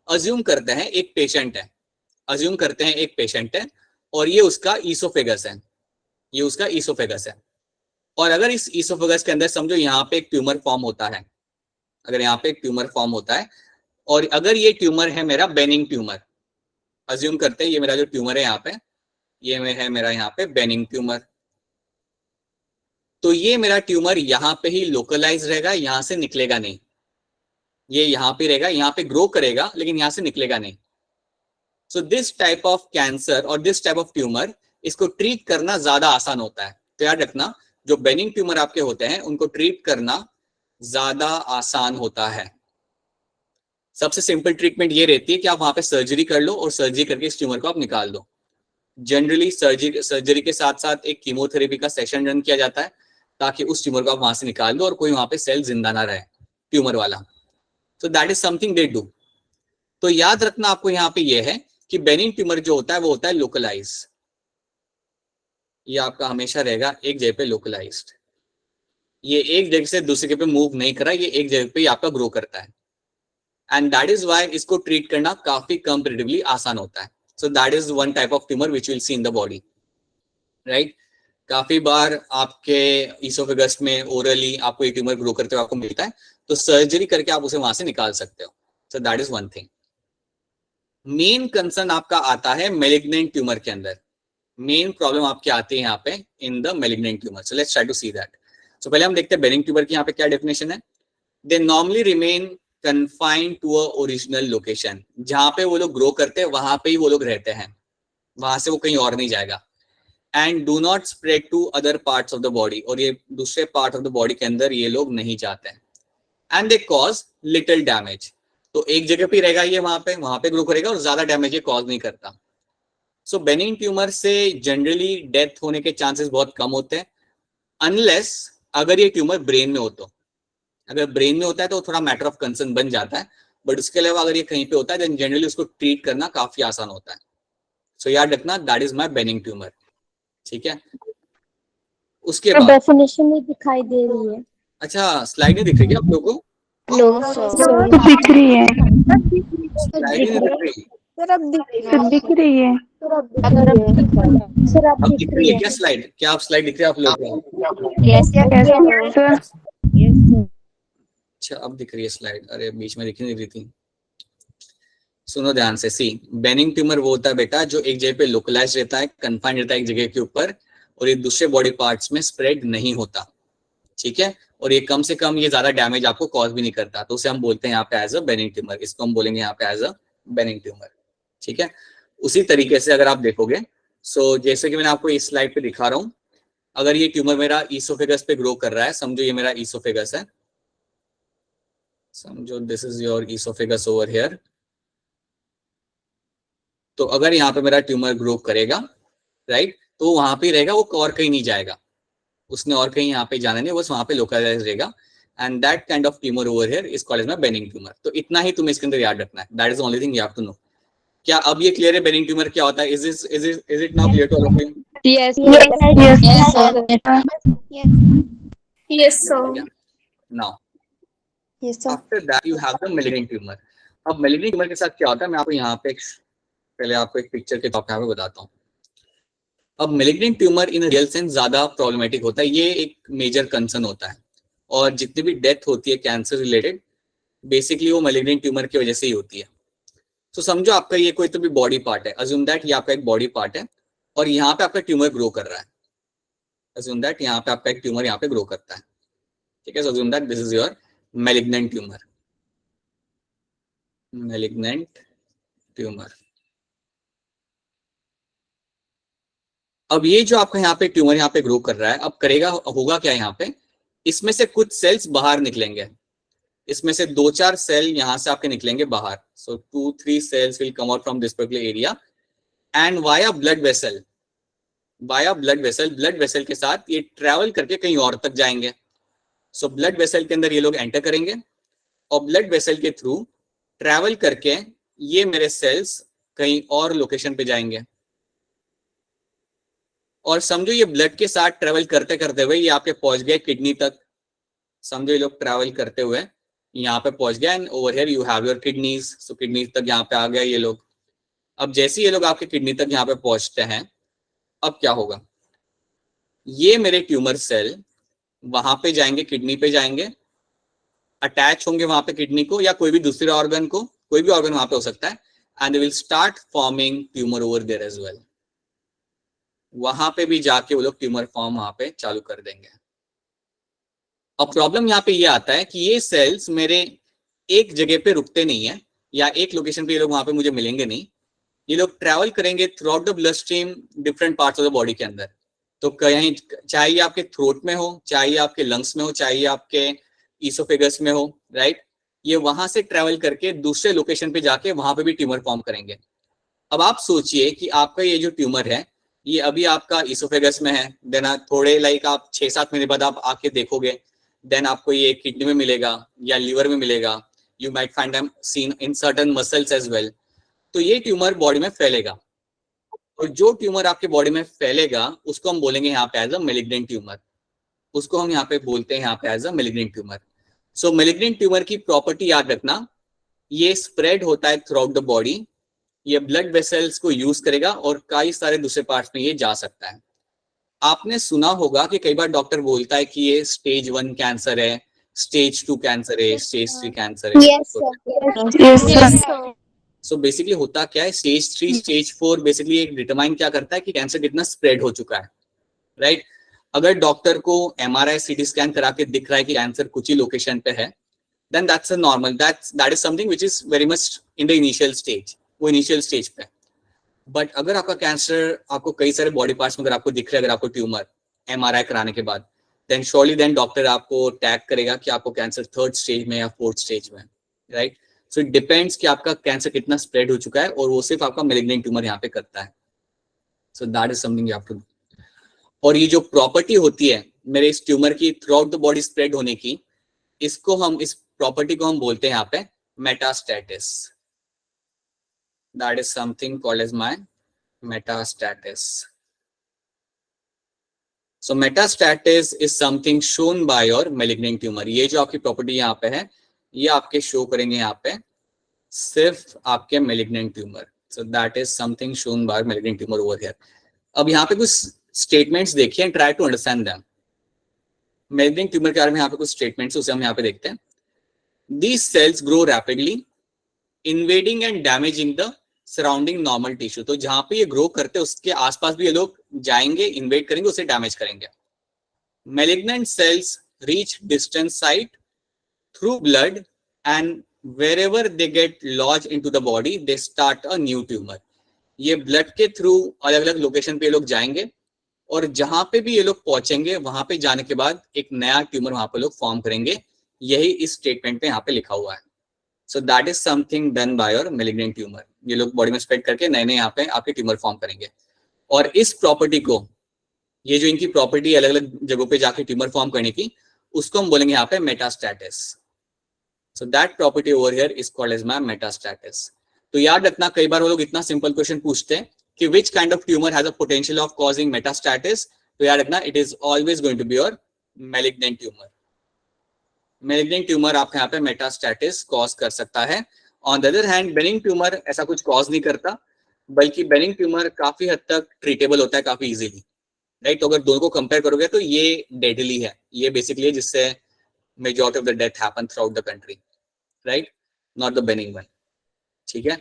Speaker 1: अज्यूम करते हैं एक पेशेंट है, अज्यूम करते हैं एक पेशेंट है और ये उसका ईसोफेगस है, ये उसका ईसोफेगस है। और अगर इस ईसोफेगस के अंदर समझो यहाँ पे एक ट्यूमर फॉर्म होता है, अगर यहाँ पे एक ट्यूमर फॉर्म होता है और अगर ये ट्यूमर है मेरा बेनिंग ट्यूमर, अज्यूम करते हैं ये मेरा जो ट्यूमर है यहाँ पे, ये है मेरा यहाँ पे बेनिंग ट्यूमर, तो ये मेरा ट्यूमर यहाँ पे ही लोकलाइज रहेगा, यहाँ से निकलेगा नहीं। ये यहाँ पे रहेगा, यहाँ पे ग्रो करेगा लेकिन यहाँ से निकलेगा नहीं। So this type of cancer और दिस टाइप ऑफ ट्यूमर, इसको ट्रीट करना ज्यादा आसान होता है। तो याद रखना, जो बेनिंग ट्यूमर आपके होते हैं उनको ट्रीट करना ज्यादा आसान होता है। सबसे सिंपल ट्रीटमेंट ये रहती है कि आप वहां पे सर्जरी कर लो और सर्जरी करके इस ट्यूमर को आप निकाल दो। जनरली सर्जरी के साथ साथ एक कीमोथेरेपी का सेशन रन किया जाता है ताकि उस ट्यूमर को आप वहां से निकाल दो और कोई वहां पे सेल जिंदा ना रहे ट्यूमर वाला। सो that is something they do. तो याद रखना आपको यहाँ पे ये है कि बेनिंग ट्यूमर जो होता है वो होता है लोकलाइज, ये आपका हमेशा रहेगा एक जगह पे लोकलाइज्ड। ये एक जगह से दूसरी जगह पे मूव नहीं कर रहा, ये एक जगह पे आपका ग्रो करता है। एंड दैट इज वाई इसको ट्रीट करना काफी कंपैरेटिवली आसान होता है। So that is one type of tumour which will see in the body, right. काफी बार आपके ईसोफेगस में ओरली आपको ये ट्यूमर ग्रो करते हुए आपको मिलता है, तो सर्जरी करके आप उसे वहां से निकाल सकते हो। सो that is one thing. Main concern आपका आता है मेलिग्नेंट ट्यूमर के अंदर, मेन प्रॉब्लम आपकी आती है यहाँ पे in the malignant tumour. So let's try to see that. So पहले हम देखते हैं बेनिंग ट्यूमर की यहाँ पे क्या डेफिनेशन है। They normally remain confined to a original location, जहां पे वो लोग ग्रो करते हैं वहां पे ही वो लोग रहते हैं, वहां से वो कहीं और नहीं जाएगा। And do not spread to other parts of the body, और ये दूसरे पार्ट ऑफ द बॉडी के अंदर ये लोग नहीं जाते हैं। And they cause little damage, तो एक जगह पे रहेगा ये, वहां पे ग्रो करेगा और ज्यादा डैमेज ये कॉज नहीं करता। सो बेनिंग ट्यूमर से जनरली डेथ होने के चांसेस बहुत कम होते हैं, अनलेस अगर ये ट्यूमर ब्रेन में हो तो। अगर ब्रेन में होता है तो थोड़ा मैटर ऑफ कंसर्न बन जाता है, बट उसके अलावा अगर ये कहीं पे होता है देन जनरली उसको ट्रीट करना काफी आसान होता है। सो याद रखना that is my benign tumour, ठीक है। उसके बाद
Speaker 3: डेफिनेशन नहीं दिखाई दे रही है।
Speaker 1: अच्छा, स्लाइड नहीं दिख रही है आप लोगों को?
Speaker 3: नो सर,
Speaker 2: दिख रही है
Speaker 1: स्लाइड नहीं दिख रही?
Speaker 2: सर, अब दिख रही है
Speaker 3: सर
Speaker 1: अब दिख रही है क्या स्लाइड? क्या आप स्लाइड दिख रही है आप लोगों को?
Speaker 3: Yes
Speaker 2: sir.
Speaker 1: अच्छा, अब दिख रही है स्लाइड। अरे बीच में दिख नहीं रही थी। सुनो ध्यान से। सी, बेनिंग ट्यूमर वो होता है बेटा जो एक जगह पे लोकलाइज रहता है, कन्फाइंड रहता है एक जगह के ऊपर, और ये दूसरे बॉडी पार्ट्स में स्प्रेड नहीं होता, ठीक है। और ये कम से कम ये ज्यादा डैमेज आपको कॉज भी नहीं करता, तो उसे हम बोलते हैं यहाँ पे एज अ बेनिंग ट्यूमर। इसको हम बोलेंगे यहाँ पे एज अ बेनिंग ट्यूमर, ठीक है। उसी तरीके से अगर आप देखोगे, सो जैसे कि मैंने आपको इस स्लाइड पे दिखा रहा हूँ, अगर ये ट्यूमर मेरा ईसोफेगस पे ग्रो कर रहा है, समझो ये मेरा ईसोफेगस है, समझो this is your oesophagus over here. तो अगर यहाँ पे मेरा ट्यूमर ग्रो करेगा, राइट, तो वहां पे रहेगा, वो और कहीं नहीं जाएगा, उसने और कहीं यहाँ पे जाना नहीं, बस वहां पे लोकलाइज रहेगा। And that kind of tumour over here is called as my benign tumour. तो इतना ही तुम्हें इसके अंदर याद रखना है, that is the only thing you have to know. क्या अब ये क्लियर है बेनिंग ट्यूमर क्या होता है? Is it now clear to all of you?
Speaker 3: Yes yes sir.
Speaker 1: Now
Speaker 2: yes sir.
Speaker 1: After that you have the malignant tumour. अब malignant tumour के साथ क्या होता है, मैं आपको यहाँ पे पहले आपको एक पिक्चर के टॉप पे बताता हूँ। अब malignant tumour in real sense ज्यादा प्रॉब्लमेटिक होता है, ये एक मेजर कंसर्न होता है, और जितनी भी डेथ होती है कैंसर रिलेटेड, बेसिकली वो मेलिग्नेंट ट्यूमर की वजह से ही होती है। तो समझो आपका ये कोई तो भी बॉडी पार्ट है, अज्यूम दैट ये आपका एक बॉडी पार्ट है और यहाँ पे आपका ट्यूमर ग्रो कर रहा है, अज्यूम दैट यहाँ पे आपका एक ट्यूमर यहाँ पे ग्रो करता है, ठीक है। So assume that this is your malignant tumour, malignant tumour. अब ये जो आपका यहाँ पे ट्यूमर यहाँ पे ग्रो कर रहा है, अब करेगा, होगा क्या यहाँ पे, इसमें से कुछ सेल्स बाहर निकलेंगे, इसमें से 2-4 सेल यहाँ से आपके निकलेंगे बाहर। So 2-3 cells will come out from this particular area and via blood vessel, blood vessel के साथ ये ट्रेवल करके कहीं और तक जाएंगे। सो ब्लड वेसल के अंदर ये लोग एंटर करेंगे और ब्लड वेसल के थ्रू ट्रैवल करके ये मेरे सेल्स कहीं और लोकेशन पे जाएंगे, और समझो ये ब्लड के साथ ट्रेवल करते करते हुए ये आपके पहुंच गए किडनी तक। समझो ये लोग ट्रैवल करते हुए यहाँ पे पहुंच गया, and over here you have your kidneys. So kidney तक यहाँ पे आ गया ये लोग। अब जैसे ये लोग आपके किडनी तक यहाँ पे पहुंचते हैं, अब क्या होगा, ये मेरे ट्यूमर सेल वहां पे जाएंगे, किडनी पे जाएंगे, अटैच होंगे वहां पे किडनी को या कोई भी दूसरे ऑर्गन को, कोई भी ऑर्गन वहां पे हो सकता है, and they will start forming tumour over there as well. वहां पे भी जाके वो लोग ट्यूमर फॉर्म वहां पे चालू कर देंगे। अब प्रॉब्लम यहाँ पे ये आता है कि ये सेल्स मेरे एक जगह पे रुकते नहीं है, या एक लोकेशन पे ये लोग वहां पे मुझे मिलेंगे नहीं। ये लोग ट्रैवल करेंगे through out the blood stream different parts of the body के अंदर। तो कहीं चाहे ये आपके थ्रोट में हो, चाहे ये आपके लंग्स में हो, चाहे ये आपके ईसोफेगस में हो, राइट, ये वहां से ट्रैवल करके दूसरे लोकेशन पे जाके वहां पे भी ट्यूमर फॉर्म करेंगे। अब आप सोचिए कि आपका ये जो ट्यूमर है ये अभी आपका ईसोफेगस में है, देन थोड़े लाइक आप 6-7 महीने बाद आप आके देखोगे, देन आपको ये किडनी में मिलेगा या लीवर में मिलेगा, you might find them seen in certain muscles as well. तो ये ट्यूमर बॉडी में फैलेगा, और जो ट्यूमर आपके बॉडी में फैलेगा उसको हम बोलेंगे यहाँ पे एज अ मैलिग्नेंट ट्यूमर। उसको हम यहाँ पे बोलते हैं यहाँ पे as a malignant tumour. So malignant tumour की प्रॉपर्टी याद रखना, ये स्प्रेड होता है थ्रू आउट द बॉडी, ये ब्लड वेसल्स को यूज करेगा और कई सारे दूसरे पार्ट्स में ये जा सकता है। आपने सुना होगा कि कई बार डॉक्टर बोलता है कि ये स्टेज 1 कैंसर है, स्टेज 2 कैंसर है, स्टेज 3 कैंसर है।
Speaker 3: Yes, sir.
Speaker 2: Yes, sir.
Speaker 3: Yes, sir.
Speaker 1: So basically होता क्या है, स्टेज 3 स्टेज 4 बेसिकली एक डिटरमाइन क्या करता है कि कैंसर कितना स्प्रेड हो चुका है, राइट। अगर डॉक्टर को MRI CT स्कैन करा के दिख रहा है कि कैंसर कुछ ही लोकेशन पे है, then that's a normal, that is something which is very much in the initial stage, वो इनिशियल स्टेज पे। बट अगर आपका कैंसर आपको कई सारे बॉडी पार्ट्स में अगर आपको दिख रहा है, अगर आपको ट्यूमर MRI कराने के बाद, देन श्योरली देन डॉक्टर आपको टैग करेगा कि आपको कैंसर 3rd स्टेज में या 4th स्टेज में, राइट। सो इट डिपेंड्स कि आपका कैंसर कितना स्प्रेड हो चुका है, और वो सिर्फ आपका मैलिग्नेंट ट्यूमर यहाँ पे करता है। So that is something you have to. और ये जो प्रॉपर्टी होती है मेरे इस ट्यूमर की through out the body spread होने की, इसको हम, इस प्रॉपर्टी को हम बोलते हैं यहाँ पे metastasis. That is something called as my metastasis. So metastasis is something shown by your malignant tumour. ये जो आपकी प्रॉपर्टी यहाँ पे है, ये आपके शो करेंगे यहाँ पे सिर्फ आपके malignant tumour. So that is something shown by malignant tumour over here. अब यहाँ पे कुछ स्टेटमेंट्स देखिए, try to understand them. Malignant tumour के बारे में यहाँ पे कुछ स्टेटमेंट्स, उसे हम यहाँ पे देखते हैं। These cells grow rapidly, invading and damaging the surrounding normal tissue. तो जहां पे ये ग्रो करते हैं उसके आसपास भी ये लोग जाएंगे, इन्वेड करेंगे, उसे डैमेज करेंगे। Malignant sales reach distant site through blood, and wherever they get lodged into the body they start a new tumor। ये ब्लड के थ्रू अलग अलग लोकेशन पे ये लोग जाएंगे, और जहां पे भी ये लोग पहुंचेंगे वहां पे जाने के बाद एक नया ट्यूमर वहां पे लोग फॉर्म करेंगे। यही इस स्टेटमेंट पे यहाँ पे लिखा हुआ है। So that is something done by your malignant tumour. ये लोग बॉडी में स्प्रेड करके नए नए यहाँ पे आपके ट्यूमर फॉर्म करेंगे, और इस प्रॉपर्टी को, ये जो इनकी प्रॉपर्टी अलग अलग जगहों पे जाके ट्यूमर फॉर्म करने की, उसको हम बोलेंगे यहाँ पे metastasis. So that property over here is called as my metastasis. तो याद रखना, कई बार वो लोग इतना सिंपल क्वेश्चन पूछते हैं कि which kind of tumour has a potential of causing metastasis, तो याद रखना it is always going to be your malignant tumour. Malignant tumour आपके यहाँ पे मेटास्टैटिस कॉज कर सकता है। On the other hand benign tumour ऐसा कुछ कॉज नहीं करता, बल्कि बेनिग्न ट्यूमर काफी हद तक ट्रीटेबल होता है काफी इजीली, राइट। तो अगर दोनों को कंपेयर करोगे तो ये डेडली है, ये बेसिकली है जिससे majority of the death happen through out the country, right, not the benign one. ठीक है,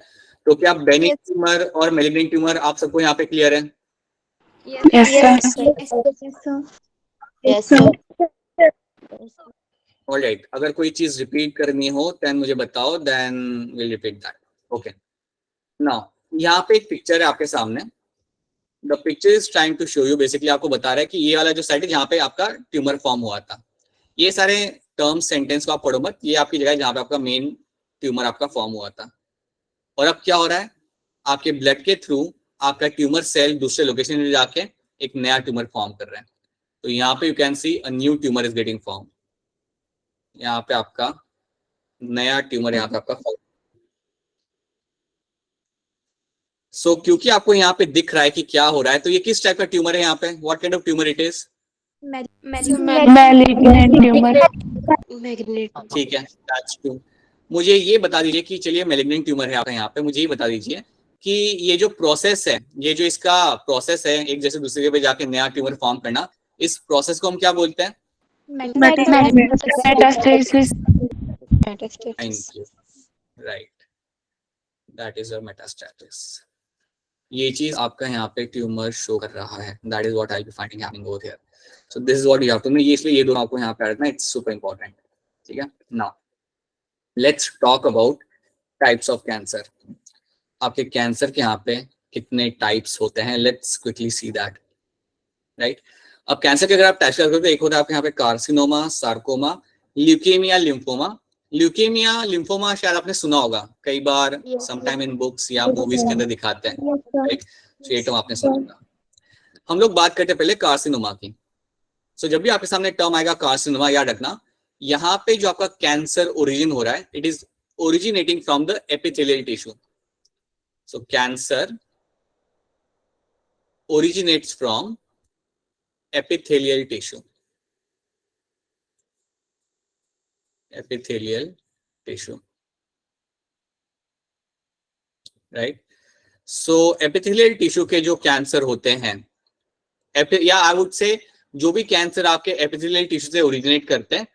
Speaker 1: तो क्या बेनिग्न ट्यूमर और मैलिग्नेंट ट्यूमर आप सबको यहाँ पे क्लियर है?
Speaker 2: Yes, sir.
Speaker 3: Yes, sir.
Speaker 1: Alright, अगर कोई चीज रिपीट करनी हो देन मुझे बताओ, then will repeat that. Okay, now यहाँ पे एक पिक्चर है आपके सामने। The picture is trying to show you, basically आपको बता रहा है कि ये वाला जो साइड है जहाँ पे आपका ट्यूमर फॉर्म हुआ था। ये सारे टर्म सेंटेंस को आप पढ़ो मत, ये आपकी जगह है जहाँ पे आपका मेन ट्यूमर आपका फॉर्म हुआ था। और अब क्या हो रहा है, आपके ब्लड के थ्रू आपका ट्यूमर सेल दूसरे लोकेशन में जाके एक नया ट्यूमर फॉर्म कर रहे हैं। तो यहाँ पे you can see a new tumour is getting form. यहाँ पे आपका नया ट्यूमर यहाँ पे आपका फॉर्म, सो क्योंकि आपको यहाँ पे दिख रहा है कि क्या हो रहा है, तो ये किस टाइप का ट्यूमर है यहाँ पे, what kind of tumour it is?
Speaker 2: Malignant tumor.
Speaker 4: Magnet.
Speaker 1: ठीक है, दैट्स ट्रू। मुझे ये बता दीजिए कि चलिए मेलिग्नेंट ट्यूमर है आपका यहाँ पे, मुझे ये बता दीजिए कि ये जो प्रोसेस है, ये जो इसका प्रोसेस है एक जैसे दूसरे पे जाके नया ट्यूमर फॉर्म करना, इस प्रोसेस को हम क्या बोलते हैं?
Speaker 2: Metastasis.
Speaker 1: Thank you, right, that is a metastasis. ये चीज आपका यहाँ पे ट्यूमर शो कर रहा है, that is what I be finding happening over here. So this is what you have to know, ये इसलिए ये दोनों आपको यहाँ पे रखना, इट्स सुपर इंपॉर्टेंट। ठीक है, now let's talk about types of cancer. आपके कैंसर के यहाँ पे कितने टाइप्स होते हैं, let's quickly see that, right. अब कैंसर के अगर आप टाइप्स करते हो, एक होता है आपके यहाँ पे carcinoma, sarcoma, leukaemia, lymphoma. Leukaemia, lymphoma शायद आपने सुना होगा कई बार, समटाइम इन बुक्स या मूवीज के अंदर दिखाते हैं, राइट। तो ये टर्म आपने सुना होगा। हम लोग बात करते हैं पहले कार्सिनोमा की। सो जब भी आपके सामने टर्म आएगा कार्सिनोमा, याद रखना यहाँ पे जो आपका कैंसर ओरिजिन हो रहा है, it is originating from the epithelial tissue. So cancer originates from epithelial tissue. Epithelial tissue, right? So epithelial tissue के जो कैंसर होते हैं, या आई वुड से जो भी कैंसर आपके एपिथेलियल टिश्यू से ओरिजिनेट करते हैं,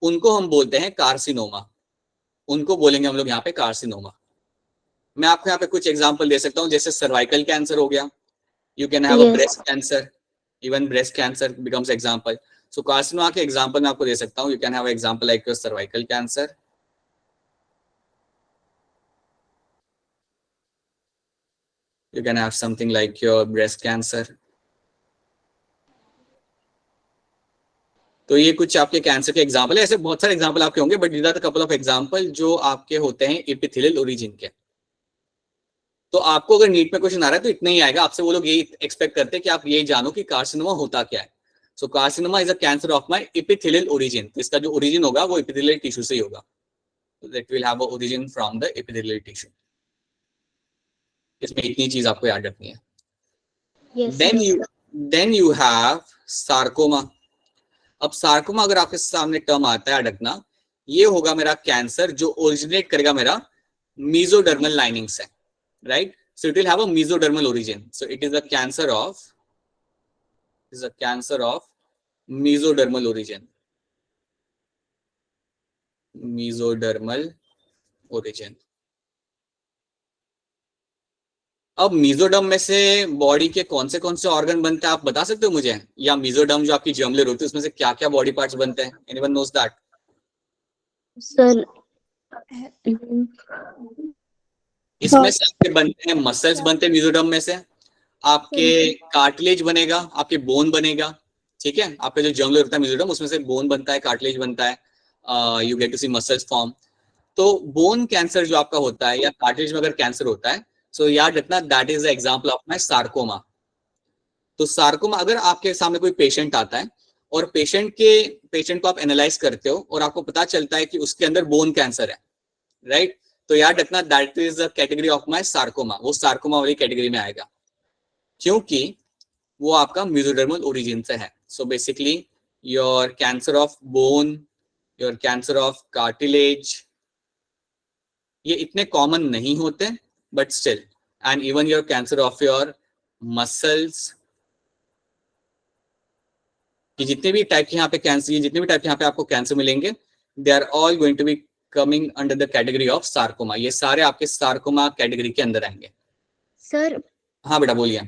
Speaker 1: उनको हम बोलते हैं कार्सिनोमा। उनको बोलेंगे हम लोग यहाँ पे कार्सिनोमा। मैं आपको यहाँ पे कुछ एग्जांपल दे सकता हूँ, जैसे सर्वाइकल कैंसर हो गया, you can have a breast cancer, even breast cancer becomes example. So carcinoma के example मैं आपको दे सकता हूँ, you can have an example like your cervical cancer, you can have something like your breast cancer. तो ये कुछ आपके cancer के एग्जाम्पल है, ऐसे बहुत सारे एग्जाम्पल आपके होंगे, but these are the couple of example जो आपके होते हैं एपिथेलियल ओरिजिन के। तो आपको अगर नीट में क्वेश्चन आ रहा है तो इतना ही आएगा, आपसे वो लोग यही एक्सपेक्ट करते हैं कि आप ये जानो कि कार्सिनोमा होता क्या है। So carcinoma is a cancer of my epithelial origin. तो इसका जो ओरिजिन होगा वो एपिथेलियल टिश्यू से ही होगा, तो that will have a origin from the epithelial tissue. इसमें इतनी चीज आपको याद रखनी है। Then you have sarcoma. अब सार्कोमा अगर आपके सामने टर्म आता है, याद रखना ये होगा मेरा कैंसर जो ओरिजिनेट करेगा मेरा मेसोडर्मल लाइनिंग से, right? So it will have a mesodermal origin. So it is a cancer of mesodermal origin. Mesodermal origin. अब मेसोडर्म में से बॉडी के कौन से ऑर्गन बनते हैं आप बता सकते हो मुझे, या मेसोडर्म जो आपकी जर्म लेयर होती है उसमें से क्या क्या बॉडी पार्ट्स बनते हैं? Anyone knows that?
Speaker 4: सर
Speaker 1: इसमें से आपके बनते हैं मसल्स, बनते हैं मेसोडर्म में से, आपके कार्टिलेज बनेगा, आपके बोन बनेगा, ठीक है। आपका जो जर्म लेयर होता है मेसोडर्म उसमें से बोन बनता है, कार्टिलेज बनता है, you get to see muscles form. तो बोन कैंसर जो आपका होता है या कार्टिलेज में अगर कैंसर होता है, सो याद रखना that is the example of my sarcoma. तो सार्कोमा अगर आपके सामने कोई पेशेंट आता है और पेशेंट को आप एनालाइज करते हो और आपको पता चलता है कि उसके अंदर बोन कैंसर है, राइट, तो याद रखना that is the category of my sarcoma. वो सार्कोमा वाली कैटेगरी में आएगा क्योंकि वो आपका मेसोडर्मल ओरिजिन से है। So basically your cancer of bone, your cancer of cartilage, ये इतने कॉमन नहीं होते but still, and even your cancer of your muscles, कि जितने भी टाइप के यहाँ पे कैंसर, जितने भी टाइप के यहाँ पे आपको कैंसर मिलेंगे, they are all going to be coming under the category of sarcoma. ये सारे आपके सार्कोमा कैटेगरी के अंदर आएंगे।
Speaker 4: सर
Speaker 1: हाँ बेटा बोलिए।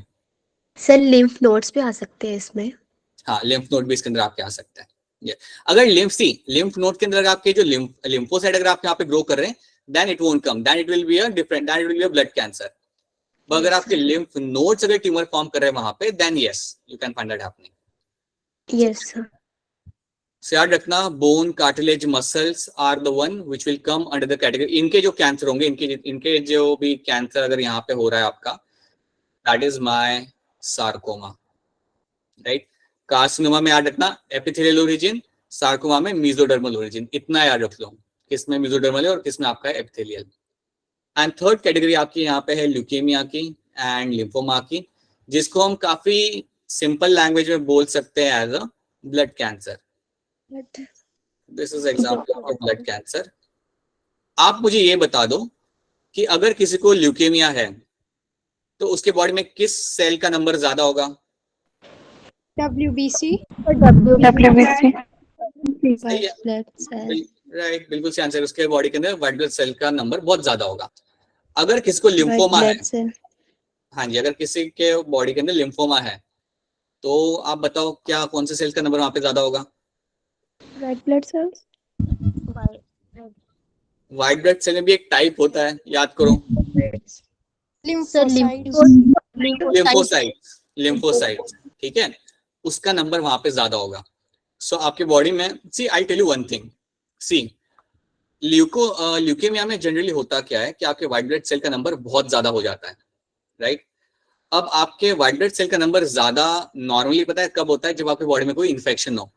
Speaker 4: सर लिम्फ नोड्स भी आ सकते हैं इसमें?
Speaker 1: हाँ, लिम्फ नोड भी इसके अंदर आपके आ सकते हैं। अगर लिम्फ नोड के अंदर आपके जो लिम्फोसाइट अगर आप यहाँ पे ग्रो कर रहे हैं, then it won't come, then it will be a different, then it will be a blood cancer. but अगर आपके लिम्फ नोड्स अगर ट्यूमर फॉर्म कर रहे हैं वहां पे, then yes you can find that happening.
Speaker 4: Yes sir.
Speaker 1: So याद रखना bone, cartilage, muscles are the one which will come under the category. इनके जो कैंसर होंगे, इनके जो भी कैंसर अगर यहाँ पे हो रहा है आपका, that is my sarcoma, right. Carcinoma में याद रखना एपिथेलियल ओरिजिन, सार्कोमा में मेसोडर्मल ओरिजिन, इतना याद रख लो किसमें मेसोडर्मल है और किसमें आपका एपिथेलियल। एंड थर्ड कैटेगरी आपकी यहाँ पे है ल्यूकेमिया की एंड लिम्फोमा की, जिसको हम काफी सिंपल लैंग्वेज में बोल सकते हैं as a blood cancer. This is example of blood cancer. आप मुझे ये बता दो कि अगर किसी को ल्यूकेमिया है तो उसके बॉडी में किस सेल का नंबर ज्यादा होगा?
Speaker 3: WBC.
Speaker 2: WBC.
Speaker 1: सही है,
Speaker 4: ब्लड सेल।
Speaker 1: राइट, बिल्कुल सही आंसर। उसके बॉडी के अंदर व्हाइट ब्लड सेल का नंबर बहुत ज्यादा होगा। अगर किसी को लिम्फोमा है,
Speaker 4: ब्लड सेल।
Speaker 1: हाँ जी, अगर किसी के बॉडी के अंदर लिम्फोमा है तो आप बताओ क्या कौन से सेल का नंबर वहां पे ज्यादा होगा?
Speaker 3: Red blood cells.
Speaker 1: White blood cell में भी एक टाइप होता है, याद करो, लिम्फोसाइट्स। लिम्फोसाइट्स, ठीक है, उसका नंबर वहां पे ज्यादा होगा। सो आपके बॉडी में, see I tell you one thing, see leukaemia में जनरली होता क्या है कि आपके व्हाइट ब्लड सेल का नंबर बहुत ज्यादा हो जाता है, राइट? अब आपके व्हाइट ब्लड सेल का नंबर ज्यादा नॉर्मली पता है कब होता है? जब आपके बॉडी में कोई इन्फेक्शन हो।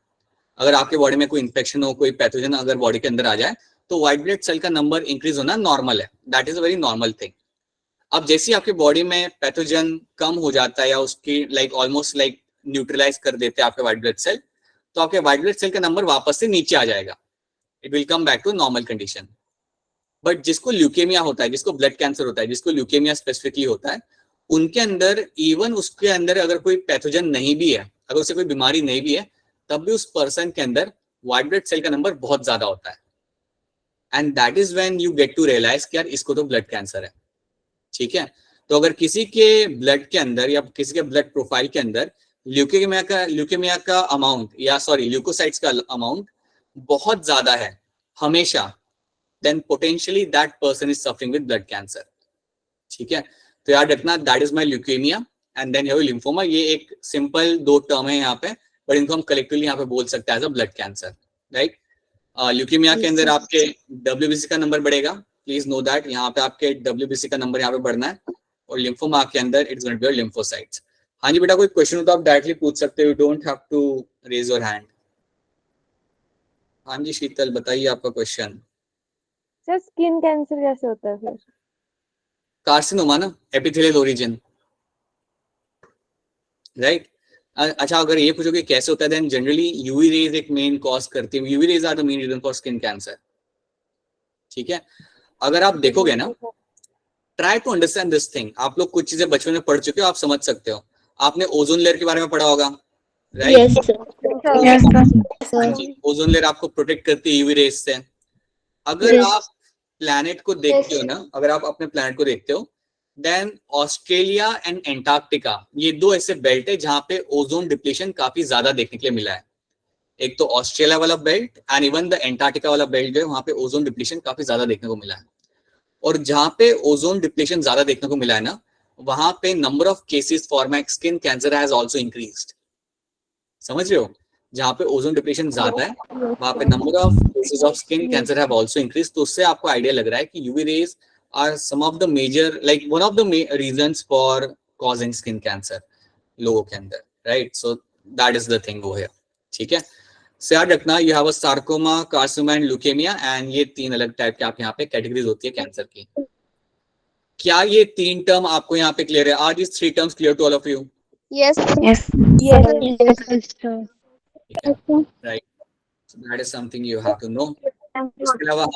Speaker 1: अगर आपके बॉडी में कोई इन्फेक्शन हो, कोई पैथोजन अगर बॉडी के अंदर आ जाए तो व्हाइट ब्लड सेल का नंबर इंक्रीज होना नॉर्मल है, that is a very normal thing. अब जैसे ही आपके बॉडी में पैथोजन कम हो जाता है या उसकी लाइक ऑलमोस्ट लाइक न्यूट्रलाइज कर देते हैं आपके व्हाइट ब्लड सेल, तो आपके व्हाइट ब्लड सेल का नंबर वापस से नीचे आ जाएगा, it will come back to normal condition. But जिसको ल्यूकेमिया होता है, जिसको ब्लड कैंसर होता है, जिसको ल्यूकेमिया स्पेसिफिकली होता है, उनके अंदर इवन उसके अंदर अगर कोई पैथोजन नहीं भी है, अगर उसे कोई बीमारी नहीं भी है, तब भी उस पर्सन के अंदर व्हाइट ब्लड सेल का नंबर बहुत ज्यादा होता है। And that is when you get to realise कि यार इसको तो ब्लड कैंसर है, ठीक है? तो अगर किसी के ब्लड के अंदर या किसी के ब्लड प्रोफाइल के अंदर ल्यूकेमिया का अमाउंट या सॉरी ल्यूकोसाइट्स का अमाउंट बहुत ज्यादा है हमेशा, then potentially that person is suffering with blood cancer, ठीक है? तो याद रखना, that is my leukaemia and then lymphoma. ये एक सिंपल दो टर्म है यहाँ पे, बट इनको हम कलेक्टिवली यहाँ पे बोल सकते हैं as a blood cancer, right? Leukaemia के अंदर आपके WBC का नंबर बढ़ेगा, प्लीज नो दैट, यहाँ पे आपके WBC का नंबर यहाँ पे बढ़ना है, और लिम्फोमा के अंदर it's going to be lymphocytes. हाँ जी बेटा, कोई क्वेश्चन हो तो आप डायरेक्टली पूछ सकते हो, you don't have to raise your hand. हाँ जी शीतल, बताइए आपका क्वेश्चन।
Speaker 2: सर स्किन कैंसर कैसे होता है फिर?
Speaker 1: कार्सिनोमा ना, एपिथेलियल ओरिजिन, राइट? अच्छा, अगर ये पूछोगे कैसे होता है, देन जनरली यूवी रेज एक मेन कॉज करती है, UV rays are the main reason for skin cancer, ठीक है? अगर आप देखोगे ना, try to understand this thing, आप लोग कुछ चीजें बचपन में पढ़ चुके हो, आप समझ सकते हो। आपने ओजोन लेयर के बारे में पढ़ा होगा, right?
Speaker 4: Yes sir.
Speaker 1: Ozone layer आपको प्रोटेक्ट करती है यूवी रेज से। अगर
Speaker 4: Yes.
Speaker 1: आप प्लैनेट को देखते हो ना, अगर आप अपने प्लैनेट को देखते हो, देन ऑस्ट्रेलिया एंड एंटार्क्टिका, ये दो ऐसे बेल्ट है जहां पे ओजोन डिप्लीशन काफी ज्यादा देखने के लिए मिला है। एक तो ऑस्ट्रेलिया वाला belt and even the Antarctica वाला बेल्ट जो है, वहां पे ओजोन डिप्लीशन काफी ज्यादा देखने को मिला है। और जहां पे ओजोन डिप्लीशन ज्यादा देखने को मिला है ना, वहां पे number of cases for my skin cancer has also increased. समझ रहे हो? जहां पे ओजोन डिप्लीशन ज्यादा है, वहां पे number of cases of skin cancer have also increased. तो उससे आपको आइडिया लग रहा है कि UV rays are some of the major, like one of the reasons for causing skin cancer लोगों के अंदर, right? So that is the thing वो है, ठीक है? से याद रखना, you have a sarcoma, carcinoma and leukaemia, and ये तीन अलग टाइप के आप यहाँ पे कैटेगरीज होती है कैंसर की। क्या ये तीन टर्म आपको यहाँ पे क्लियर है? Are this three terms clear to all of you?
Speaker 3: Yes.
Speaker 2: Yes.
Speaker 1: Right, so that is something you have to know. इसके अलावा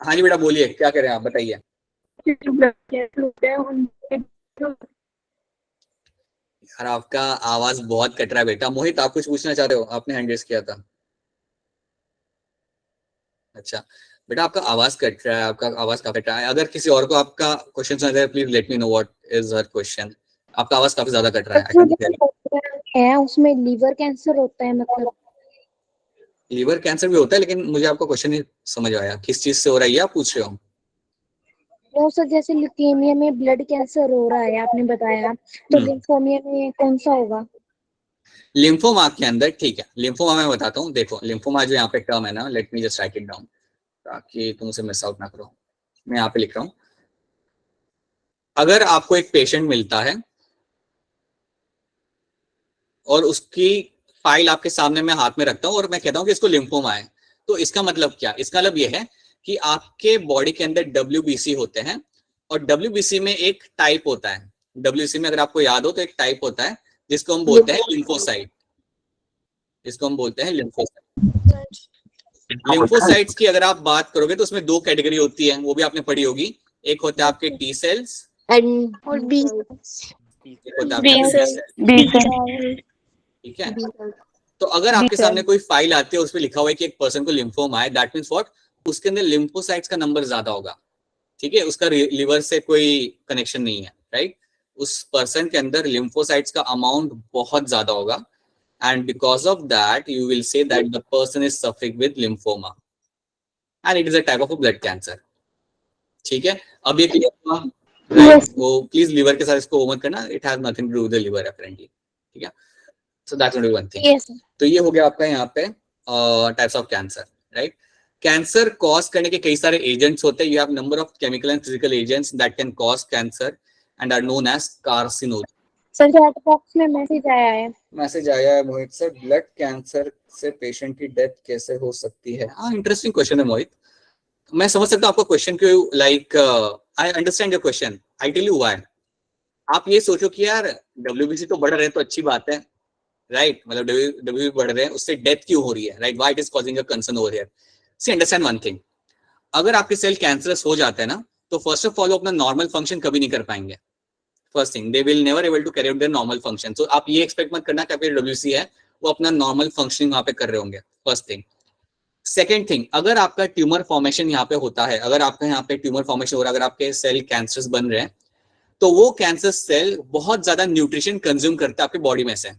Speaker 1: हाँ जी बेटा बोलिए, क्या करें आप, बताइए। यार आपका आवाज बहुत कट रहा है बेटा। मोहित, आप कुछ पूछना चाह रहे हो? आपने हैंड रेज किया था। अच्छा बेटा, आपका आवाज कट रहा है, आपका आवाज काफी कट रहा है। अगर किसी और को आपका क्वेश्चन सुना है, please let me know what is her question. आपका आवाज काफी ज्यादा कट रहा है।
Speaker 3: उसमें लीवर कैंसर होता है, मतलब
Speaker 1: लीवर कैंसर भी होता है, लेकिन मुझे आपका क्वेश्चन नहीं समझ आया, किस चीज से हो रहा है आप पूछ रहे हो?
Speaker 3: वो सर जैसे ल्यूकेमिया में ब्लड कैंसर हो रहा है आपने बताया, तो लिम्फोमिया में कौन सा होगा?
Speaker 1: लिम्फोमा के अंदर, ठीक है, लिम्फोमा मैं बताता हूँ। देखो लिम्फोमा जो यहाँ पे टर्म है ना, let me just right it down ताकि तुम उसे मिस आउट ना करो। मैं यहाँ पे लिख रहा हूँ, अगर आपको एक पेशेंट मिलता है और उसकी फाइल आपके सामने मैं हाथ में रखता हूँ और मैं कहता हूँ कि इसको लिम्फोमा है, तो इसका मतलब क्या? इसका मतलब यह है कि आपके बॉडी के अंदर WBC होते हैं, और WBC में एक टाइप होता है, WBC में अगर आपको याद हो तो एक टाइप होता है जिसको हम बोलते हैं लिम्फोसाइट, जिसको हम बोलते हैं लिम्फोसाइट। लिम्फोसाइट्स की अगर आप बात करोगे तो उसमें दो कैटेगरी होती है, वो भी आपने पढ़ी होगी। एक होता है आपके टी सेल्स,
Speaker 3: और बी
Speaker 1: एक होता है आपके बी सेल्स, ठीक है। तो अगर आपके सामने कोई फाइल आती है उसमें लिखा हुआ है कि एक पर्सन को लिम्फोमा है, दैट मींस व्हाट, उसके अंदर लिम्फोसाइट्स का नंबर ज्यादा होगा, ठीक है। उसका लिवर से कोई कनेक्शन नहीं है, राइट। उस पर्सन के अंदर लिम्फोसाइट्स का अमाउंट बहुत ज्यादा होगा, and because of that you will say that the person is suffering with lymphoma and it is a type of a blood cancer, ठीक है। अब ये क्लियर हुआ, राइट। वो प्लीज लिवर के साथ इसको मत करना, it has nothing to do with the liver apparently, ठीक है। So that's only one thing. तो ये हो गया आपका यहाँ पे types of cancer, right. Cancer cause करने के कई सारे एजेंट्स होते हैं। You have number of chemical and physical agents that can cause cancer and are known as carcinogen.
Speaker 3: Sir chat box में मैसेज आया है,
Speaker 1: मैसेज आया है मोहित सर, ब्लड कैंसर से पेशेंट की डेथ कैसे हो सकती है? हाँ, इंटरेस्टिंग क्वेश्चन है मोहित। मैं समझ सकता हूँ आपका क्वेश्चन क्यों, like I understand your question, I tell you why. आप ये सोचो कि यार WBC तो बढ़ रहे हैं तो अच्छी बात है, राइट। मतलब WBC बढ़ रहे हैं, उससे डेथ क्यों हो रही है, right. Why it is causing a concern over here? See understand one thing, अगर आपके सेल कैंसरस हो जाते हैं ना, तो फर्स्ट ऑफ ऑल अपना नॉर्मल फंक्शन कभी नहीं कर पाएंगे। First thing, they will never able to carry out their normal function. So आप ये एक्सपेक्ट मत करना कि आपके WBC है वो अपना नॉर्मल फंक्शनिंग वहां पे कर रहे होंगे, फर्स्ट थिंग। सेकेंड थिंग, अगर आपका ट्यूमर फॉर्मेशन यहाँ पे होता है, अगर आपका यहाँ पे ट्यूमर फॉर्मेशन हो रहा है, अगर आपके सेल कैंसरस बन रहे हैं, तो वो कैंसर सेल बहुत ज्यादा न्यूट्रिशन कंज्यूम करता है आपके बॉडी में से।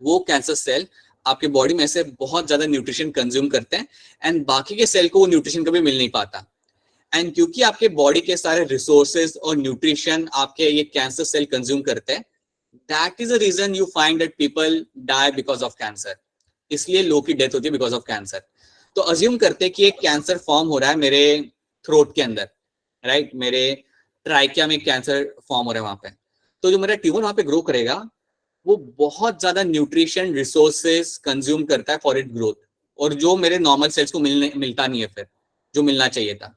Speaker 1: वो कैंसर सेल आपके बॉडी में से बहुत ज्यादा न्यूट्रिशन कंज्यूम करते हैं एंड बाकी के सेल को वो न्यूट्रिशन कभी मिल नहीं पाता। एंड क्योंकि आपके बॉडी के सारे रिसोर्सेज और न्यूट्रिशन आपके ये कैंसर सेल कंज्यूम करते हैं, that is a reason you find that people die because of cancer. इसलिए लोगों की डेथ होती है बिकॉज ऑफ कैंसर। तो अज्यूम करते हैं कि एक कैंसर फॉर्म हो रहा है मेरे थ्रोट के अंदर, राइट। मेरे ट्राइकिया में कैंसर फॉर्म हो रहा है वहां पे, तो जो मेरा ट्यूमर वहां पे ग्रो करेगा वो बहुत ज्यादा न्यूट्रिशन रिसोर्सेज कंज्यूम करता है फॉर इट ग्रोथ, और जो मेरे नॉर्मल सेल्स को मिलता नहीं है फिर, जो मिलना चाहिए था।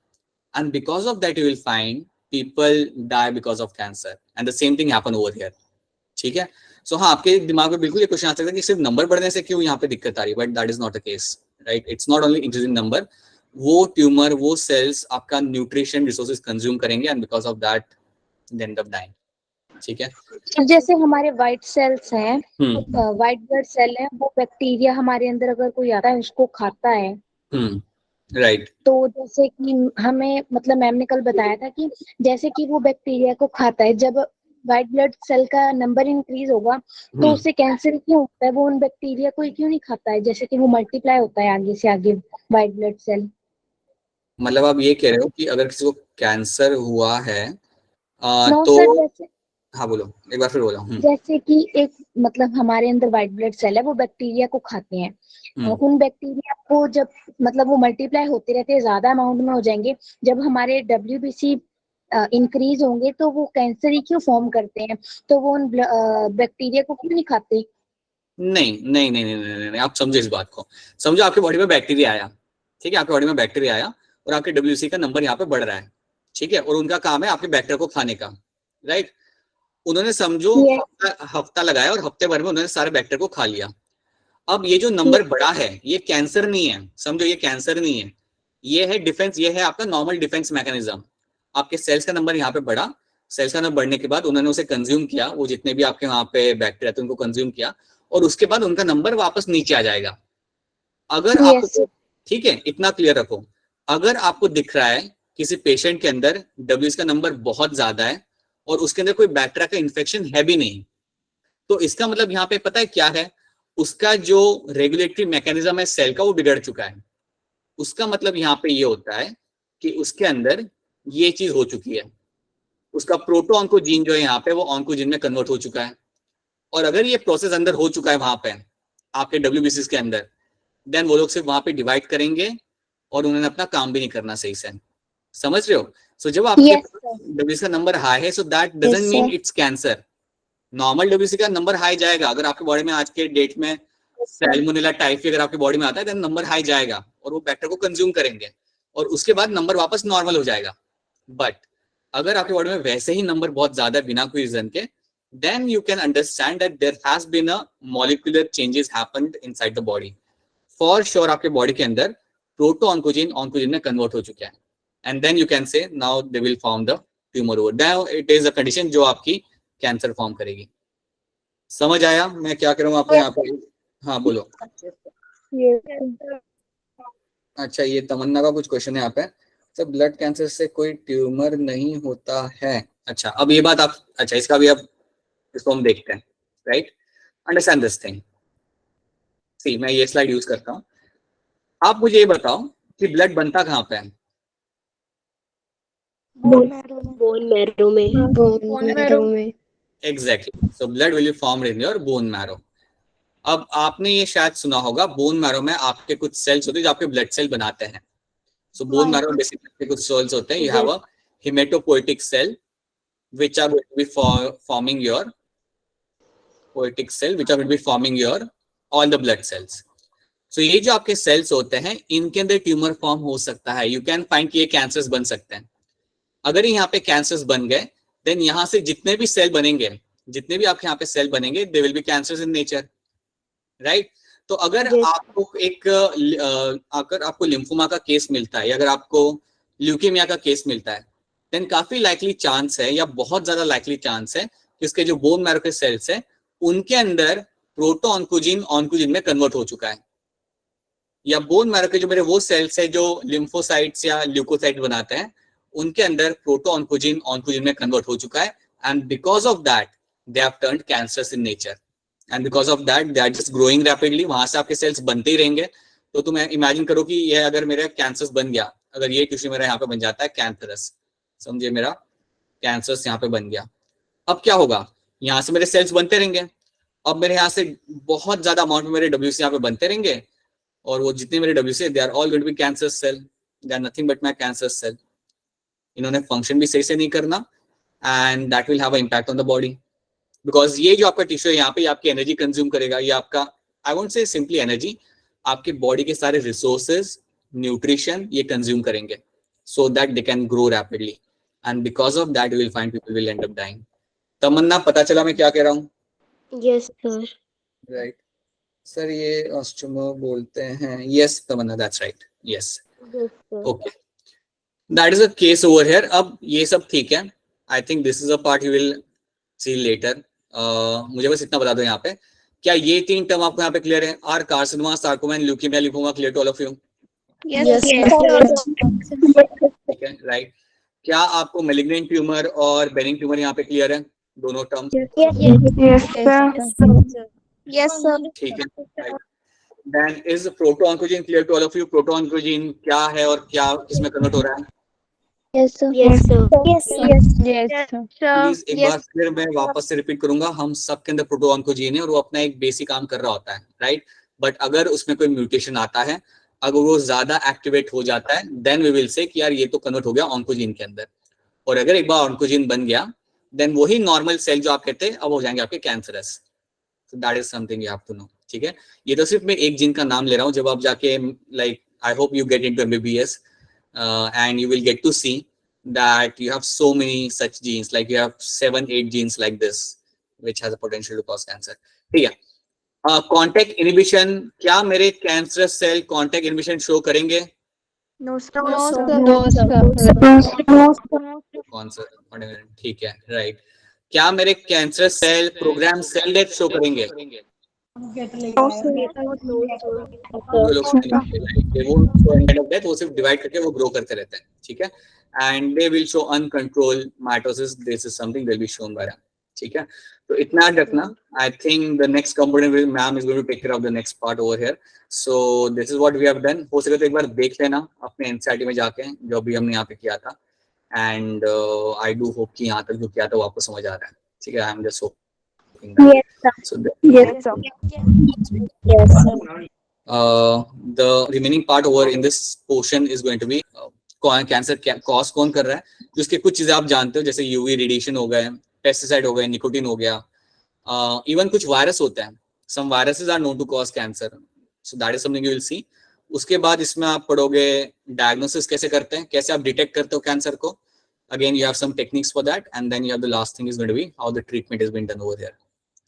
Speaker 1: And because of that you will find people die because of cancer and the same thing happen over here, ठीक है। सो हाँ, आपके दिमाग में बिल्कुल ये क्वेश्चन आ सकता है कि सिर्फ नंबर बढ़ने से क्यों यहाँ पे दिक्कत आ रही है, but that is not the case, right. It's not only increasing number, वो ट्यूमर, वो सेल्स आपका न्यूट्रिशन रिसोर्सेज कंज्यूम करेंगे and because of that they end up dying, ठीक है।
Speaker 3: जैसे हमारे व्हाइट सेल्स हैं, व्हाइट ब्लड सेल है, वो बैक्टीरिया हमारे अंदर अगर कोई आता है उसको खाता है,
Speaker 1: राइट।
Speaker 3: तो जैसे कि हमें मतलब मैम ने कल बताया था कि जैसे कि वो बैक्टीरिया को खाता है, जब व्हाइट ब्लड सेल का नंबर इंक्रीज होगा तो उससे कैंसर क्यों होता है? वो उन बैक्टीरिया को क्यों नहीं खाता है, जैसे कि वो मल्टीप्लाई होता है आगे से आगे व्हाइट ब्लड सेल।
Speaker 1: मतलब आप ये कह रहे हो कि अगर किसी को कैंसर हुआ है
Speaker 3: नो
Speaker 1: तो
Speaker 3: सर, जैसे
Speaker 1: हाँ बोलो, एक बार फिर बोलो।
Speaker 3: जैसे कि एक मतलब हमारे अंदर व्हाइट ब्लड सेल है, वो बैक्टीरिया को खाते हैं। उन बैक्टीरिया को जब मतलब वो मल्टीप्लाई होते रहते हैं, ज्यादा अमाउंट में हो जाएंगे, जब हमारे WBC इंक्रीज होंगे तो वो कैंसर ही क्यों फॉर्म करते हैं? तो वो उन बैक्टीरिया को क्यों नहीं खाते?
Speaker 1: नहीं नहीं नहीं नहीं नहीं नहीं, आप समझो इस बात को। समझो आपके बॉडी में बैक्टीरिया आया, ठीक है। आपके बॉडी में बैक्टीरिया आया और आपके WBC का नंबर यहाँ पे बढ़ रहा है, ठीक है। और उनका काम है आपके बैक्टीरिया को खाने का, राइट। उन्होंने समझो हफ्ता लगाया और हफ्ते भर में उन्होंने सारे बैक्टीरिया को खा लिया। अब ये जो नंबर बढ़ा है ये कैंसर नहीं है, समझो ये कैंसर नहीं है, ये है डिफेंस, ये है आपका नॉर्मल डिफेंस मैकेनिज्म। आपके सेल्स का नंबर यहाँ पे बढ़ा, सेल्स का नंबर बढ़ने के बाद उन्होंने उसे कंज्यूम किया, वो जितने भी आपके वहां पे बैक्टीरिया थे उनको कंज्यूम किया, और उसके बाद उनका नंबर वापस नीचे आ जाएगा। अगर आपको, ठीक है, इतना क्लियर रखो, अगर आपको दिख रहा है किसी पेशेंट के अंदर WBC का नंबर बहुत ज्यादा है और उसके अंदर कोई बैक्टीरिया का इन्फेक्शन है भी नहीं, तो इसका मतलब यहाँ पे पता है क्या है, उसका जो रेगुलेटरी मैकेनिज्म है सेल का वो बिगड़ चुका है। उसका मतलब यहाँ पे ये होता है कि उसके अंदर ये चीज हो चुकी है, उसका प्रोटो ऑन्कोजीन जो है यहाँ पे वो ऑन्कोजीन में कन्वर्ट हो चुका है। और अगर ये प्रोसेस अंदर हो चुका है वहां पे आपके WBC के अंदर, देन वो लोग सिर्फ वहां पे डिवाइड करेंगे और उन्होंने अपना काम भी नहीं करना सही से, समझ रहे हो। सो जब आपके WBC का नंबर हाई है, so that doesn't mean it's cancer. Normal WBC का नंबर हाई जाएगा, अगर आपके बॉडी में आज के डेट में सैल्मोनेला टाइफी अगर आपके बॉडी में आता है देन नंबर हाई जाएगा और वो बैक्टीरिया को कंज्यूम करेंगे और उसके बाद नंबर वापस नॉर्मल हो जाएगा। बट अगर आपके बॉडी में वैसे ही नंबर बहुत ज्यादा बिना कोई रीजन के, then you can understand that there has been a molecular changes happened inside the body. For sure आपके बॉडी के अंदर प्रोटो ऑन्कोजीन ऑन्कोजीन में कन्वर्ट हो चुका है, and then you can say now they will form the tumor over. Now it is a condition जो आपकी cancer form करेगी. समझ आया मैं क्या कर रहा हूँ आपको यहाँ पे? हाँ बोलो. अच्छा, ये तमन्ना का कुछ क्वेश्चन है यहाँ पे. तो ब्लड कैंसर से कोई ट्यूमर नहीं होता है. अच्छा, अब ये बात आप, अच्छा इसका भी अब इसको हम देखते हैं, right? Understand this thing. See, मैं ये स्लाइड यूज करता हूँ. आप मुझे ये बताओ कि ब्लड बनता कहाँ पे है?
Speaker 4: बोन मैरो में.
Speaker 1: Exactly. So blood will be formed in your bone marrow. अब आपने ये शायद सुना होगा, बोन मैरो में आपके कुछ सेल्स होते हैं जो आपके ब्लड सेल बनाते हैं. सो बोन मैरो में बेसिकली कुछ सेल्स होते हैं. You have a haematopoietic cell which are going to be forming your poietic cell, which are going to be forming your all the blood cells. So ये जो आपके sales होते हैं, इनके अंदर ट्यूमर फॉर्म हो सकता है. यू कैन फाइंड कि ये कैंसर्स बन सकते हैं. अगर यहाँ पे कैंसर्स बन गए, देन यहाँ से जितने भी सेल बनेंगे, जितने भी आपके यहाँ पे सेल बनेंगे, they will be cancers in nature, right? तो अगर आपको एक अगर आपको लिम्फोमा का केस मिलता है, या अगर आपको ल्यूकेमिया का केस मिलता है, देन काफी लाइकली चांस है, या बहुत ज्यादा लाइकली चांस है कि उसके जो बोन मैरो के सेल्स है, उनके अंदर प्रोटो ऑन्कोजीन ऑन्कोजीन में कन्वर्ट हो चुका है. या बोन मैरो के जो मेरे वो सेल्स है जो लिम्फोसाइट्स या ल्यूकोसाइट बनाते हैं, उनके अंदर प्रोटो ऑन्कोजीन ऑन्कोजीन में कन्वर्ट हो चुका है. And because of that they have turned cancers in nature, and because of that they are just growing rapidly. वहां से आपके सेल्स बनते ही रहेंगे. तो तुम इमेजिन करो कि ये अगर मेरा कैंसर्स बन गया, अगर ये टिश्यू मेरा यहाँ पे बन जाता है कैंसरस, समझिए मेरा कैंसर्स यहाँ पे बन गया, अब क्या होगा? यहाँ से मेरे सेल्स बनते रहेंगे. अब मेरे यहाँ से बहुत ज्यादा अमाउंट में मेरे WC यहाँ पे बनते रहेंगे, और वो जितने मेरे WC they are all going to be cancer cell. They are nothing but my cancer cell. इन्होंने फंक्शन भी सही से नहीं करना, and that will have a impact on the body. Because ये जो आपका टिश्यू है यहाँ पे, आपकी एनर्जी कंज्यूम करेगा. ये आपका, I won't say simply energy, आपके बॉडी के सारे रिसोर्सेज, न्यूट्रिशन ये कंज्यूम करेंगे, so that they can grow rapidly, and because of that you will find people will end up dying. तमन्ना, पता चला मैं क्या कह रहा हूँ?
Speaker 4: Yes sir.
Speaker 1: Right. सर ये ऑस्ट्रोमो बोलते हैं. Yes Tamannaah, that's right. Yes.
Speaker 4: Yes sir.
Speaker 1: Okay. That is a case over here. अब ये सब ठीक है. I think this is a part you will see later. मुझे बस इतना बता दो यहाँ पे, क्या ये 3 टर्म आपको यहाँ पे क्लियर है? Are carcinoma, sarcoma and leukaemia, lymphoma clear to all of you?
Speaker 4: Yes sir.
Speaker 1: ठीक है, राइट. क्या आपको मेलिग्नेंट ट्यूमर और बेनिग्न ट्यूमर यहाँ पे क्लियर है, दोनों टर्म?
Speaker 4: Yes sir.
Speaker 1: ठीक है, right. Then is proto oncogene clear to all of you? Proto oncogene क्या है और क्या किसमें कन्वर्ट हो रहा है?
Speaker 4: Yes sir. Yes sir.
Speaker 2: Yes sir.
Speaker 1: Please एक बार फिर मैं वापस से रिपीट करूंगा. हम सब के अंदर प्रोटो ऑन्कोजीन है और वो अपना एक बेसिक काम कर रहा होता है, राइट? बट अगर उसमें कोई म्यूटेशन आता है, अगर वो ज्यादा एक्टिवेट हो जाता है, देन वी विल से कि यार ये तो कन्वर्ट हो गया ऑन्कोजीन के अंदर. और अगर एक बार ऑन्कोजीन बन गया, देन वही नॉर्मल सेल जो आप कहते हैं अब हो जाएंगे आपके cancerous. So that is something you have to know. ठीक है, ये तो सिर्फ मैं एक जीन का नाम ले रहा हूँ. जब आप जाके like I hope you get into MBBS and you will get to see that you have so many such genes, like you have 7-8 genes like this which has a potential to cause cancer. ठीक है. Contact inhibition, क्या मेरे cancer cell contact inhibition show करेंगे?
Speaker 2: No sir.
Speaker 1: कौन सा? ठीक है, right. क्या मेरे cancer cell programme cell death show करेंगे? वो सिर्फ डिवाइड करके वो ग्रो करते रहते हैं. ठीक है, and they will show uncontrolled mitosis. This is something will be shown by. ठीक है, तो इतना रखना. I think the next component will ma'am is going to take care of the next part over here. So this is what we have done. हो सके तो एक बार देख लेना अपने एनसीईआरटी में जाके जो भी हमने यहाँ पे किया था. एंड आई डू होप कि यहाँ तक जो किया था वो आपको समझ आ रहा है. ठीक है, I am just hoping that. So
Speaker 2: Yes sir.
Speaker 3: Yes sir.
Speaker 1: The remaining part over in this portion is going to be cancer cause कौन कर रहा है. जिसके कुछ चीजें आप जानते हो, जैसे यूवी रेडिएशन हो गए, पेस्टिसाइड हो गए, निकोटीन हो गया, इवन कुछ वायरस होते हैं. Some viruses are known to cause cancer. So that is something you will see. उसके बाद इसमें आप पढ़ोगे डायग्नोसिस कैसे करते हैं, कैसे आप डिटेक्ट करते हो कैंसर को, again you have some techniques for that, and then you have the last thing is going to be how the treatment has been done over there.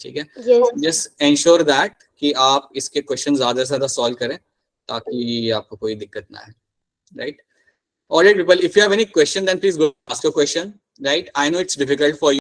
Speaker 1: ठीक है,
Speaker 4: Yes.
Speaker 1: just ensure that कि आप इसके question ज्यादा से ज्यादा solve करें ताकि आपको कोई दिक्कत ना है, right? All right, people, if you have any question, then please go ask your question, right? I know it's difficult for you.